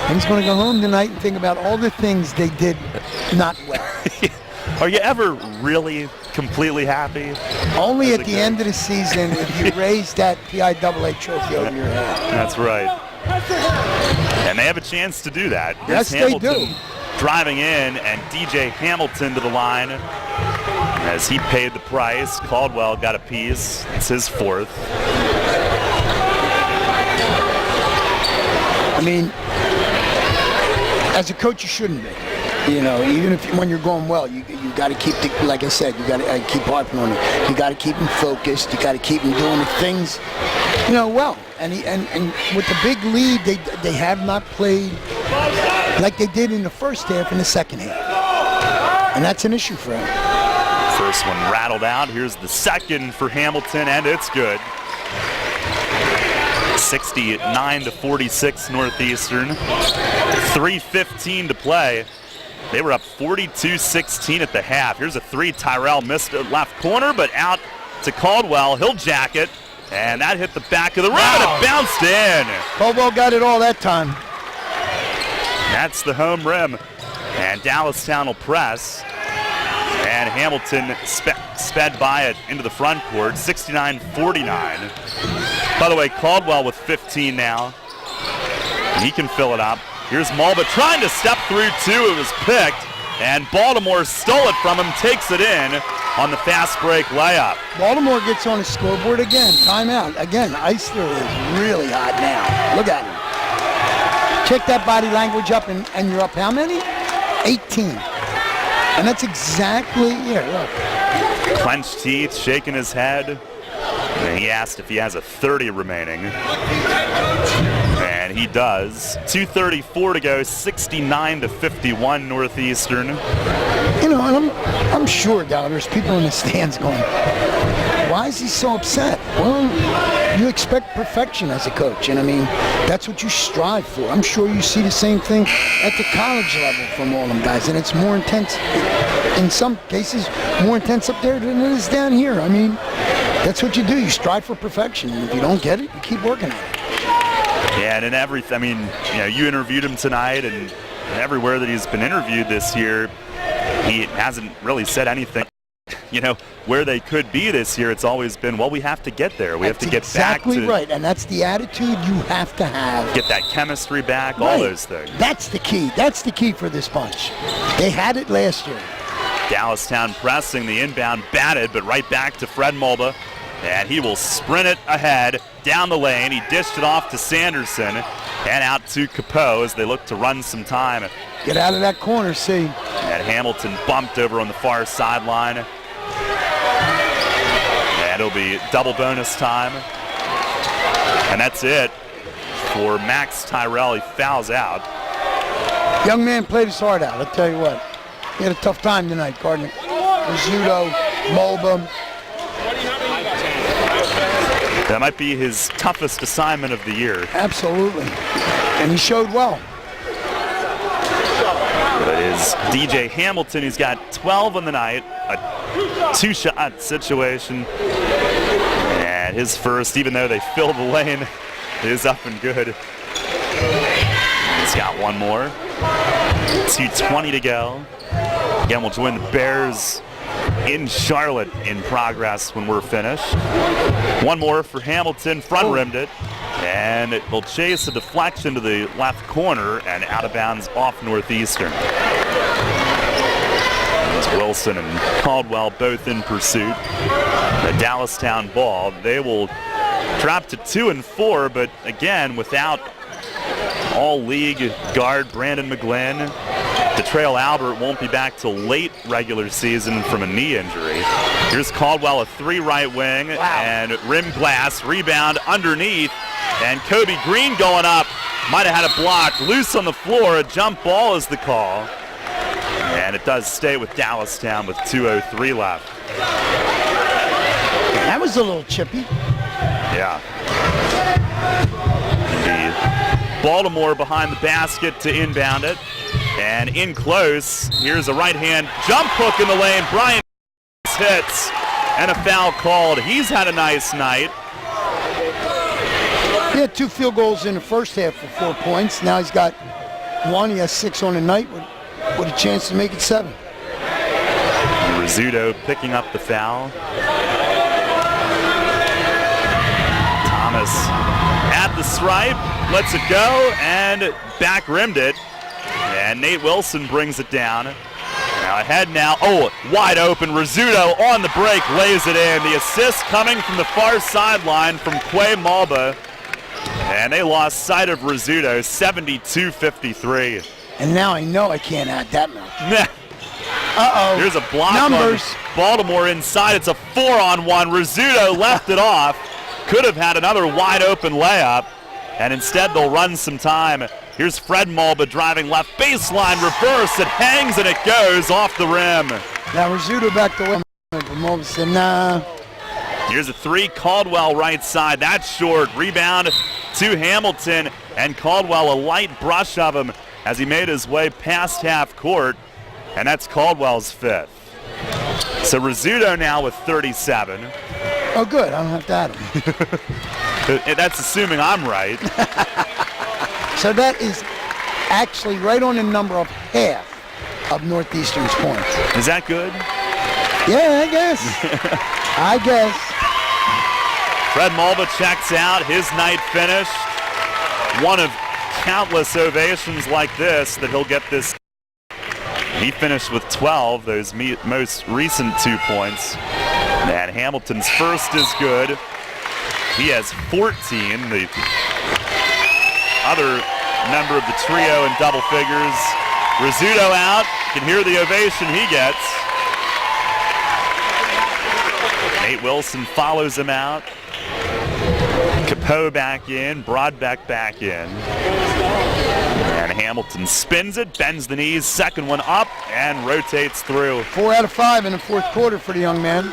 And he's going to go home tonight and think about all the things they did not well. Are you ever really completely happy? Only at the end of the season if you raise that PIAA trophy over your head. That's right. And they have a chance to do that. Yes, they do. Driving in, and DJ Hamilton to the line as he paid the price. Caldwell got a piece. It's his fourth. I mean, as a coach, you shouldn't be. Even when you're going well, you got to keep, like I said, you got to keep harping on it. You got to keep him focused. You got to keep him doing the things, well. And with the big lead, they have not played like they did in the first half and the second half. And that's an issue for him. First one rattled out. Here's the second for Hamilton, and it's good. 69-46 Northeastern. 3:15 to play. They were up 42-16 at the half. Here's a three. Tyrell missed it left corner, but out to Caldwell. He'll jack it, and that hit the back of the rim, and it bounced in. Caldwell got it all that time. That's the home rim, and Dallastown will press. And Hamilton sped by it into the front court, 69-49. By the way, Caldwell with 15 now. He can fill it up. Here's Mulba trying to step through two. It was picked, and Baltimore stole it from him, takes it in on the fast break layup. Baltimore gets on the scoreboard again. Timeout. Again, Eisler is really hot now. Look at him. Check that body language up, and you're up how many? 18. And that's exactly, look. Clenched teeth, shaking his head. And he asked if he has a 30 remaining. And he does. 2:34 to go, 69-51 Northeastern. And I'm sure, Dal, there's people in the stands going, why is he so upset? Well, you expect perfection as a coach, and I mean, that's what you strive for. I'm sure you see the same thing at the college level from all them guys, and it's more intense, in some cases, more intense up there than it is down here. I mean, that's what you do. You strive for perfection, and if you don't get it, you keep working at it. Yeah, and in everything, I mean, you interviewed him tonight, and everywhere that he's been interviewed this year, he hasn't really said anything. Where they could be this year, it's always been, well, we have to get there. We have to get back to... Exactly right, and that's the attitude you have to have. Get that chemistry back, all those things. That's the key. That's the key for this bunch. They had it last year. Dallastown pressing the inbound, batted, but right back to Fred Mulba. And he will sprint it ahead down the lane. He dished it off to Sanderson and out to Capeau as they look to run some time. Get out of that corner, see. And Hamilton bumped over on the far sideline. And it'll be double bonus time. And that's it for Max Tyrell. He fouls out. Young man played his heart out, I'll tell you what. He had a tough time tonight, Gardner. Rizzuto, Mulba. That might be his toughest assignment of the year. Absolutely. And he showed well. But it is DJ Hamilton. He's got 12 on the night, a two-shot situation. And his first, even though they fill the lane, is up and good. He's got one more. 2:20 to go. Again, we'll join the Bears in Charlotte in progress when we're finished. One more for Hamilton, front rimmed it, and it will chase a deflection to the left corner and out of bounds off Northeastern. As Wilson and Caldwell both in pursuit. The Dallastown ball, they will drop to 2 and 4, but again, without all-league guard Brandon McGlynn. Detrail Albert won't be back till late regular season from a knee injury. Here's Caldwell, a 3 right wing, and rim glass, rebound underneath, and Kobe Green going up. Might have had a block, loose on the floor, a jump ball is the call. And it does stay with Dallastown with 2:03 left. That was a little chippy. Yeah. Indeed. Baltimore behind the basket to inbound it. And in close, here's a right-hand jump hook in the lane. Brian hits and a foul called. He's had a nice night. He had 2 field goals in the first half for 4 points. Now he's got 1. He has 6 on the night with a chance to make it 7. Rizzuto picking up the foul. Thomas at the stripe, lets it go, and back rimmed it. And Nate Wilson brings it down. Now ahead now. Oh, wide open. Rizzuto on the break, lays it in. The assist coming from the far sideline from Quay Malba. And they lost sight of Rizzuto, 72-53. And now I know I can't add that much. Uh-oh. Here's a block Numbers. on Baltimore inside. It's a 4-on-1. Rizzuto left it off. Could have had another wide open layup. And instead they'll run some time. Here's Fred Malba driving left baseline, reverse. It hangs and it goes off the rim. Now Rizzuto back to win. But Malba said, nah. Here's a 3, Caldwell right side. That's short. Rebound to Hamilton. And Caldwell, a light brush of him as he made his way past half court. And that's Caldwell's 5th. So Rizzuto now with 37. Oh, good. I don't have to add him. That's assuming I'm right. So that is actually right on the number of half of Northeastern's points. Is that good? Yeah, I guess. I guess. Fred Malba checks out. His night finished. One of countless ovations like this that he'll get this. He finished with 12, those most recent 2 points. And Hamilton's first is good. He has 14. The other member of the trio in double figures. Rizzuto out. You can hear the ovation he gets. Nate Wilson follows him out. Capeau back in. Broadbeck back in. And Hamilton spins it, bends the knees, second one up, and rotates through. 4 out of 5 in the fourth quarter for the young man.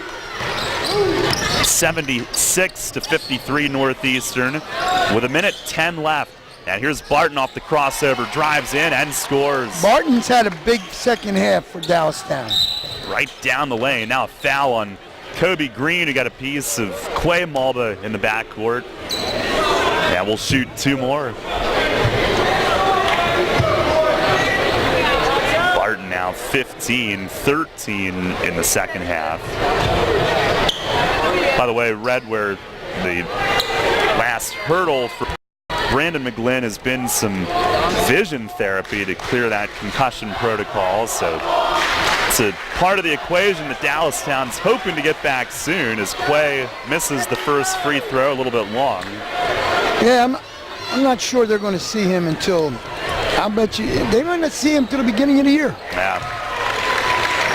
76-53 Northeastern with 1:10 left. And here's Barton off the crossover, drives in and scores. Barton's had a big second half for Dallastown. Right down the lane. Now a foul on Kobe Green, who got a piece of Quay Malba in the backcourt. And we'll shoot 2 more. Barton now 15-13 in the second half. By the way, read where the last hurdle for Brandon McGlynn has been some vision therapy to clear that concussion protocol. So it's a part of the equation that Dallastown's hoping to get back soon as Quay misses the first free throw a little bit long. Yeah, I'm not sure they're going to see him until, I'll bet you, they might not see him till the beginning of the year. Yeah.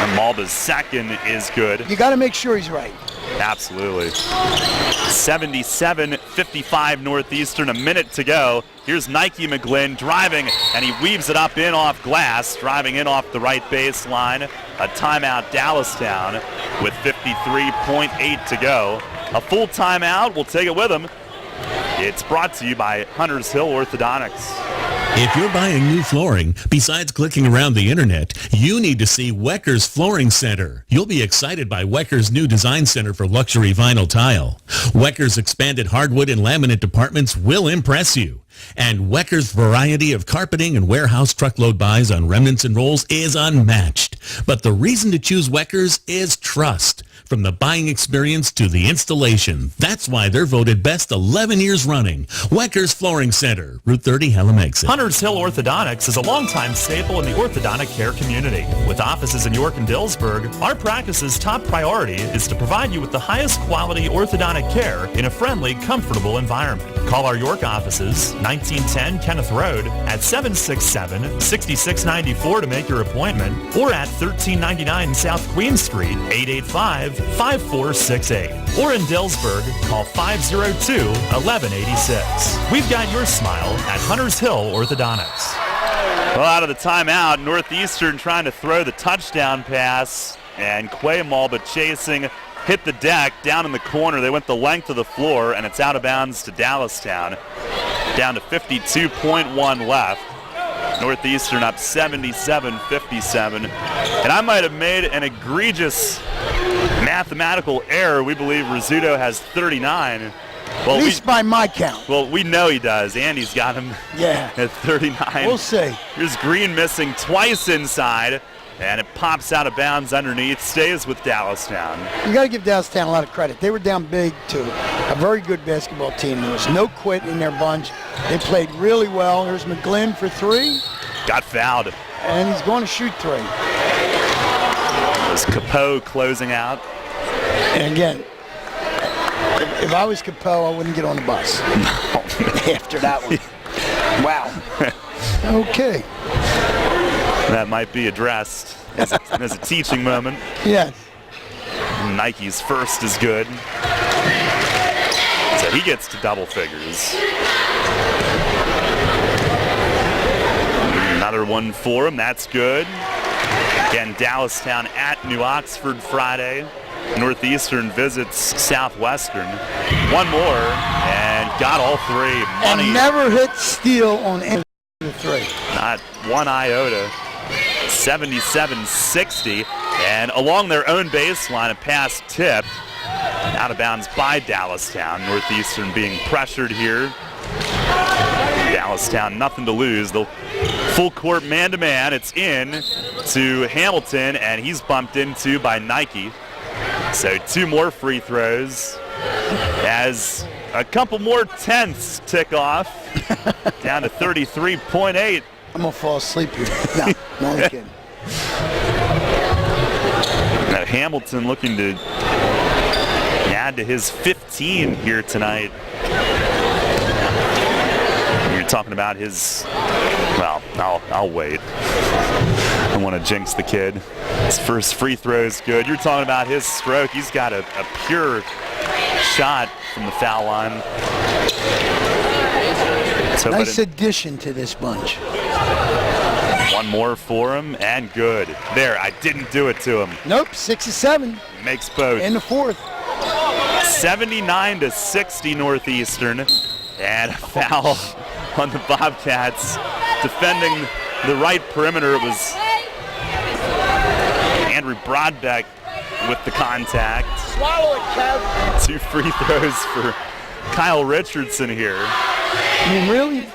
And Malba's second is good. You got to make sure he's right. Absolutely. 77-55 Northeastern, a minute to go. Here's Nike McGlynn driving, and he weaves it up in off glass, driving in off the right baseline. A timeout Dallastown with 53.8 to go. A full timeout, we'll take it with him. It's brought to you by Hunters Hill Orthodontics. If you're buying new flooring, besides clicking around the internet, you need to see Wecker's Flooring Center. You'll be excited by Wecker's new design center for luxury vinyl tile. Wecker's expanded hardwood and laminate departments will impress you. And Wecker's variety of carpeting and warehouse truckload buys on remnants and rolls is unmatched. But the reason to choose Wecker's is trust. From the buying experience to the installation. That's why they're voted best 11 years running. Wecker's Flooring Center, Route 30, Hallam Exit. Hunters Hill Orthodontics is a longtime staple in the orthodontic care community. With offices in York and Dillsburg, our practice's top priority is to provide you with the highest quality orthodontic care in a friendly, comfortable environment. Call our York offices, 1910 Kenneth Road, at 767-6694 to make your appointment, or at 1399 South Queen Street, 885-5468. Or in Dillsburg, call 502-1186. We've got your smile at Hunters Hill Orthodontics. Well, out of the timeout, Northeastern trying to throw the touchdown pass, and Quay Malba chasing, hit the deck down in the corner. They went the length of the floor, and it's out of bounds to Dallastown. Down to 52.1 left. Northeastern up 77-57. And I might have made an egregious mathematical error, we believe Rizzuto has 39. Well, at least by my count. Well, we know he does. Andy's got him at 39. We'll see. Here's Green missing twice inside, and it pops out of bounds underneath, stays with Dallastown. You got to give Dallastown a lot of credit. They were down big to a very good basketball team. There was no quit in their bunch. They played really well. There's McGlynn for 3. Got fouled. And he's going to shoot 3. Was Capeau closing out? And again, if I was Capeau, I wouldn't get on the bus after that one. Wow. Okay. That might be addressed as a teaching moment. Yes. Nike's first is good. So he gets to double figures. Another one for him. That's good. Again, Dallastown at New Oxford Friday. Northeastern visits Southwestern. One more, and got all 3. Money. And never hit steal on any of the 3. Not one iota. 77-60. And along their own baseline, a pass tipped. Out of bounds by Dallastown. Northeastern being pressured here. Dallastown, nothing to lose. They'll full court man-to-man. It's in to Hamilton, and he's bumped into by Nike. So 2 more free throws as a couple more tenths tick off. Down to 33.8. I'm going to fall asleep here. No, I'm only kidding. Now Hamilton looking to add to his 15 here tonight. You're talking about his, well, I'll wait. I don't want to jinx the kid. His first free throw is good. You're talking about his stroke. He's got a pure shot from the foul line. So, nice addition to this bunch. One more for him, and good. There, I didn't do it to him. Nope, 6 of 7. Makes both. In the 4th. 79-60 Northeastern, and a foul on the Bobcats. Defending the right perimeter, it was Andrew Brodbeck with the contact. Swallow it, Kev. 2 free throws for Kyle Richardson here. I mean, really?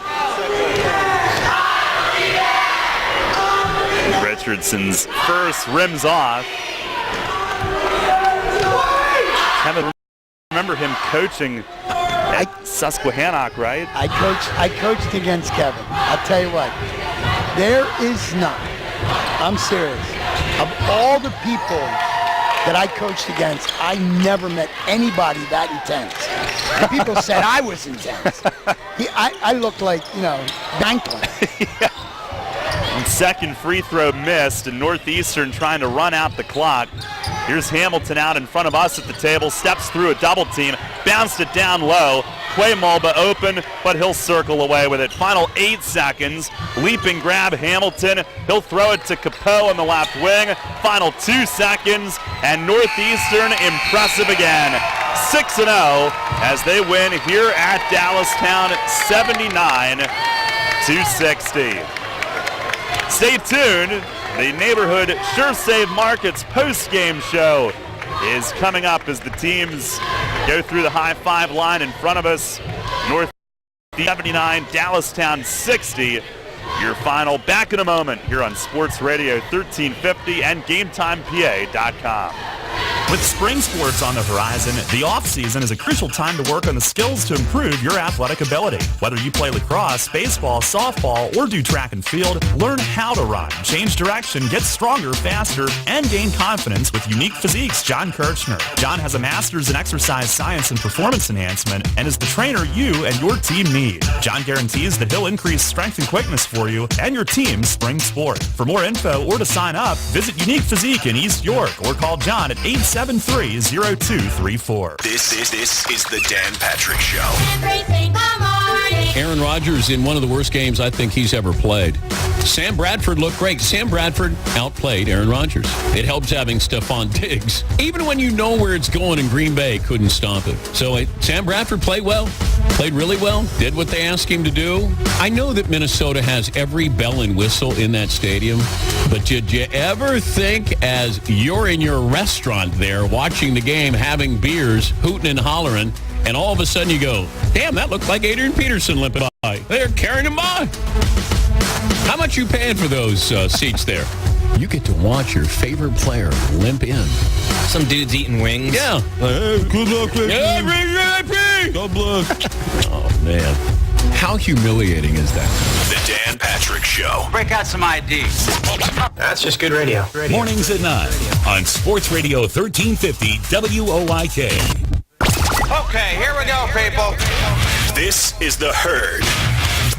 Richardson's first rims off. Kevin, remember him coaching at Susquehannock, right? I coached against Kevin. I'll tell you what. There is not. I'm serious. Of all the people that I coached against, I never met anybody that intense. And people said I was intense. I looked like, Banklin. Yeah. And second free throw missed, and Northeastern trying to run out the clock. Here's Hamilton out in front of us at the table, steps through a double team, bounced it down low. Quay Mulba open, but he'll circle away with it. Final 8 seconds. Leaping grab Hamilton. He'll throw it to Capeau on the left wing. Final 2 seconds, and Northeastern impressive again. 6-0 as they win here at Dallastown, 79-60. Stay tuned. The Neighborhood Sure Save Markets post-game show is coming up as the teams go through the high five line in front of us. North 79, Dallastown 60. Your final back in a moment here on Sports Radio 1350 and GameTimePA.com. With spring sports on the horizon, the off-season is a crucial time to work on the skills to improve your athletic ability. Whether you play lacrosse, baseball, softball, or do track and field, learn how to run, change direction, get stronger, faster, and gain confidence with Unique Physique's John Kirchner. John has a master's in exercise science and performance enhancement and is the trainer you and your team need. John guarantees that he'll increase strength and quickness for you and your team's spring sport. For more info or to sign up, visit Unique Physique in East York or call John at 873-0234. This is the Dan Patrick Show. Aaron Rodgers in one of the worst games I think he's ever played. Sam Bradford looked great. Sam Bradford outplayed Aaron Rodgers. It helps having Stephon Diggs. Even when you know where it's going in Green Bay, couldn't stop it. So Sam Bradford played well, played really well, did what they asked him to do. I know that Minnesota has every bell and whistle in that stadium, but did you ever think as you're in your restaurant there watching the game, having beers, hooting and hollering, and all of a sudden you go, damn, that looked like Adrian Peterson limping by. They're carrying him by. How much you paying for those seats there? You get to watch your favorite player limp in. Some dude's eating wings. Yeah. Hey, good luck, VIP. God bless. Oh, man. How humiliating is that? The Dan Patrick Show. Break out some IDs. That's just good radio. Mornings at 9 on Sports Radio 1350 WOIK. Okay, here we go, people. This is The Herd.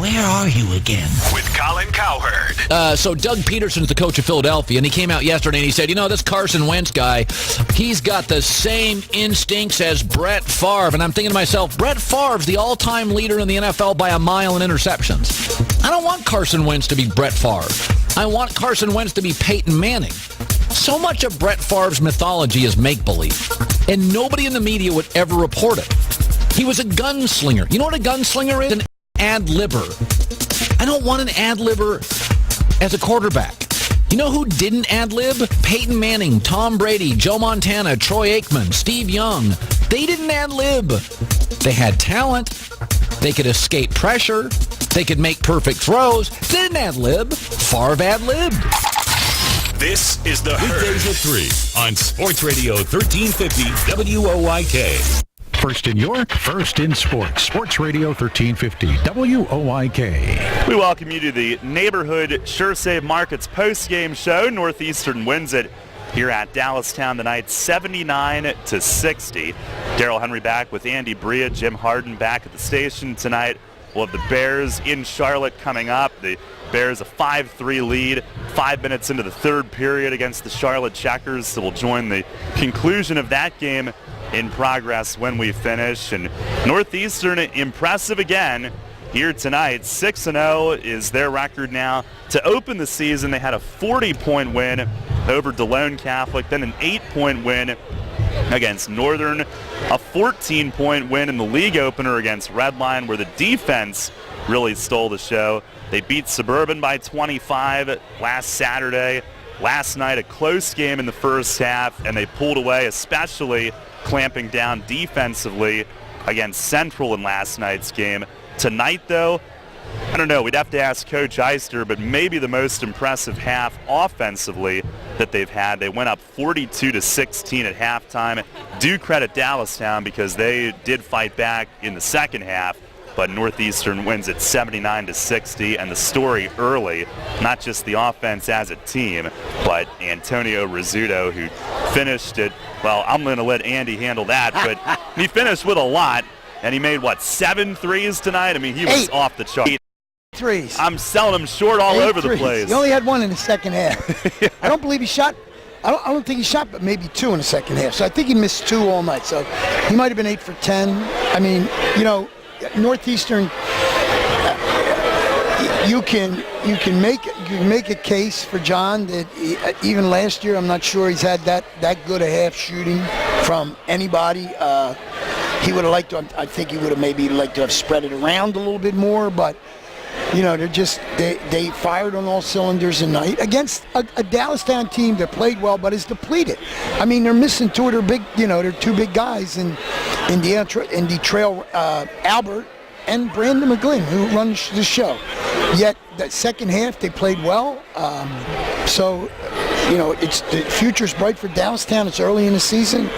Where are you again? With Colin Cowherd. So Doug Peterson's the coach of Philadelphia, and he came out yesterday and he said, this Carson Wentz guy, he's got the same instincts as Brett Favre. And I'm thinking to myself, Brett Favre's the all-time leader in the NFL by a mile in interceptions. I don't want Carson Wentz to be Brett Favre. I want Carson Wentz to be Peyton Manning. So much of Brett Favre's mythology is make-believe, and nobody in the media would ever report it. He was a gunslinger. You know what a gunslinger is? An ad-libber. I don't want an ad-libber as a quarterback. You know who didn't ad-lib? Peyton Manning, Tom Brady, Joe Montana, Troy Aikman, Steve Young. They didn't ad-lib. They had talent. They could escape pressure. They could make perfect throws. They didn't ad-lib. Favre ad-libbed. This is The Herd. Weekdays at 3 on Sports Radio 1350 WOIK. First in York, first in sports. Sports Radio 1350, WOIK. We welcome you to the Neighborhood Sure Save Markets post-game show. Northeastern wins it here at Dallastown tonight, 79-60. Darrell Henry back with Andy Bria, Jim Harden back at the station tonight. We'll have the Bears in Charlotte coming up. The Bears a 5-3 lead, 5 minutes into the third period against the Charlotte Checkers. So we'll join the conclusion of that game in progress when we finish. And Northeastern impressive again here tonight. 6-0 is their record now. To open the season, they had a 40-point win over DeLone Catholic, then an 8-point win against Northern, a 14-point win in the league opener against Redline, where the defense really stole the show. They beat Suburban by 25 last Saturday. Last night, a close game in the first half, and they pulled away, especially clamping down defensively against Central in last night's game. Tonight, though, I don't know, we'd have to ask Coach Eister, but maybe the most impressive half offensively that they've had. They went up 42-16 at halftime. Do credit Dallastown because they did fight back in the second half, but Northeastern wins it 79-60, and the story early, not just the offense as a team, but Antonio Rizzuto, who finished it, well, I'm going to let Andy handle that, but he finished with a lot, and he made, 7 threes tonight? I mean, he was off the chart. 8 threes. I'm selling him short all over the place. He only had 1 in the second half. I don't believe he shot. I don't think he shot, but maybe 2 in the second half. So I think he missed 2 all night. So he might have been 8 for 10. I mean, Northeastern, you can make a case for John that even last year, I'm not sure he's had that good a half shooting from anybody. He would have liked to. I think he would have maybe liked to have spread it around a little bit more, but they fired on all cylinders tonight against a Dallastown team that played well but is depleted. I mean, they're missing 2 of their big, their 2 big guys in Detrail Albert and Brandon McGlynn, who runs the show. Yet that second half they played well. It's the future's bright for Dallastown. It's early in the season.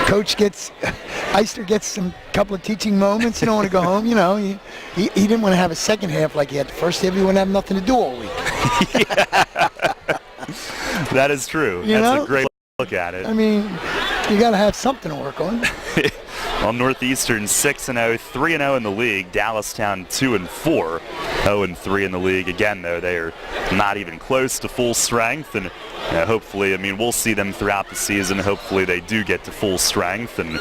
Coach Eister gets some couple of teaching moments. You don't want to go home. He didn't want to have a second half like he had the first half. He wouldn't have nothing to do all week. That is true. That's a great look at it. I mean, you got to have something to work on. Well, Northeastern 6-0, 3-0 in the league. Dallastown 2-4, 0-3 in the league. Again, though, they are not even close to full strength, and hopefully, we'll see them throughout the season. Hopefully, they do get to full strength and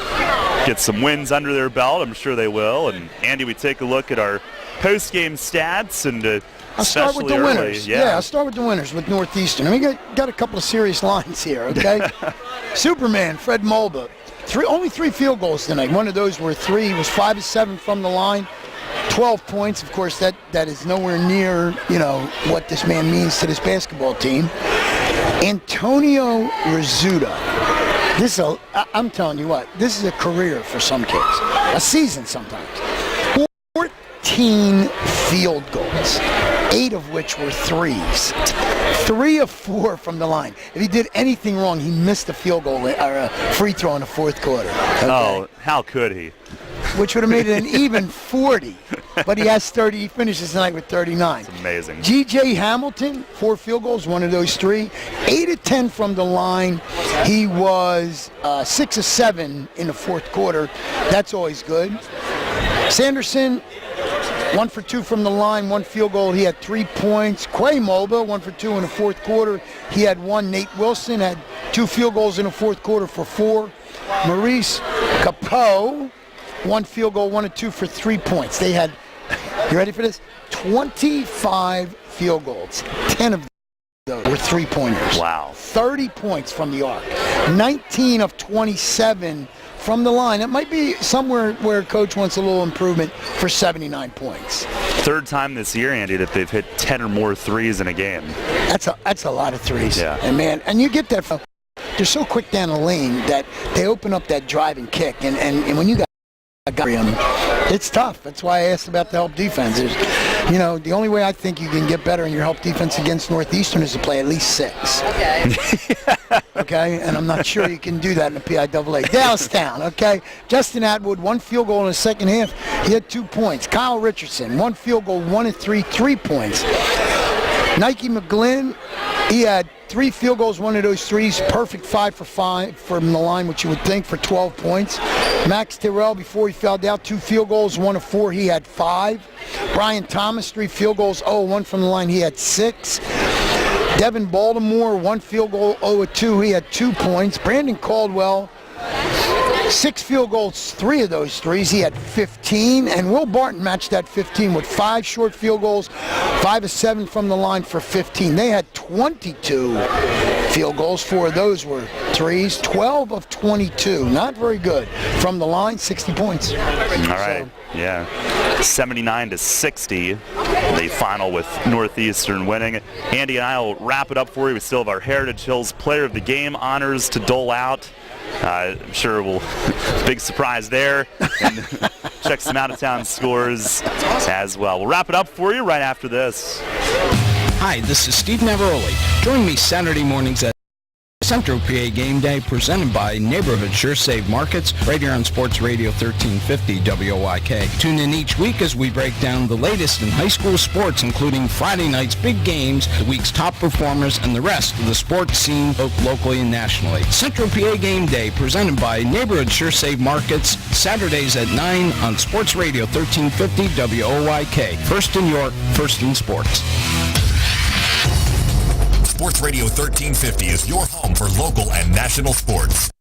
get some wins under their belt. I'm sure they will. And Andy, we take a look at our post-game stats and I'll start with the winners. Yeah, I'll start with the winners with Northeastern. I mean, got a couple of serious lines here, okay? Superman, Fred Mulba, only 3 field goals tonight. One of those were 3. He was 5 of 7 from the line, 12 points. Of course, that is nowhere near, what this man means to this basketball team. Antonio Rizzuta. I'm telling you what, this is a career for some kids. A season sometimes. 14 field goals, 8 of which were threes. 3 of 4 from the line. If he did anything wrong, he missed a field goal or a free throw in the fourth quarter. Okay? Oh, how could he? Which would have made it an even 40. But he has 30. He finishes tonight with 39. It's amazing. G.J. Hamilton, 4 field goals, 1 of those 3. 8 of 10 from the line. He was 6 of 7 in the fourth quarter. That's always good. Sanderson, 1 for 2 from the line, 1 field goal. He had 3 points. Quay Mulba, 1 for 2 in the fourth quarter. He had 1. Nate Wilson had 2 field goals in the fourth quarter for 4. Maurice Capo, 1 field goal, 1 of 2 for 3 points. They had, you ready for this? 25 field goals. 10 of those were 3-pointers. Wow. 30 points from the arc. 19 of 27 from the line. It might be somewhere where Coach wants a little improvement for 79 points. Third time this year, Andy, that they've hit 10 or more threes in a game. That's a lot of threes. Yeah. And you get that from, they're so quick down the lane that they open up that drive and kick. And when you got him, it's tough. That's why I asked about the help defense. The only way I think you can get better in your help defense against Northeastern is to play at least 6. Okay. Okay, and I'm not sure you can do that in the PIAA. Dallastown, okay. Justin Atwood, 1 field goal in the second half. He had 2 points. Kyle Richardson, 1 field goal, 1 of 3, 3 points. Nike McGlynn, he had 3 field goals, 1 of those 3s. Perfect 5 for 5 from the line, which you would think, for 12 points. Max Terrell, before he fouled out, 2 field goals, 1 of 4. He had 5. Brian Thomas, 3 field goals, 1 from the line. He had 6. Devin Baltimore, 1 field goal, 0 of 2. He had 2 points. Brandon Caldwell, 6 field goals, 3 of those 3s. He had 15. And Will Barton matched that 15 with 5 short field goals, 5 of 7 from the line for 15. They had 22 field goals. 4 of those were 3s. 12 of 22. Not very good. From the line, 60 points. All right. Yeah. 79-60. The final with Northeastern winning. Andy and I will wrap it up for you. We still have our Heritage Hills Player of the Game honors to dole out. I'm sure we'll big surprise there, and check some out-of-town scores as well. We'll wrap it up for you right after this. Hi, this is Steve Navaroli. Join me Saturday mornings at Central PA Game Day, presented by Neighborhood Sure Save Markets, right here on Sports Radio 1350 WOIK. Tune in each week as we break down the latest in high school sports, including Friday night's big games, the week's top performers, and the rest of the sports scene, both locally and nationally. Central PA Game Day, presented by Neighborhood Sure Save Markets, Saturdays at 9 on Sports Radio 1350 WOIK. First in York, first in sports. Sports Radio 1350 is your home for local and national sports.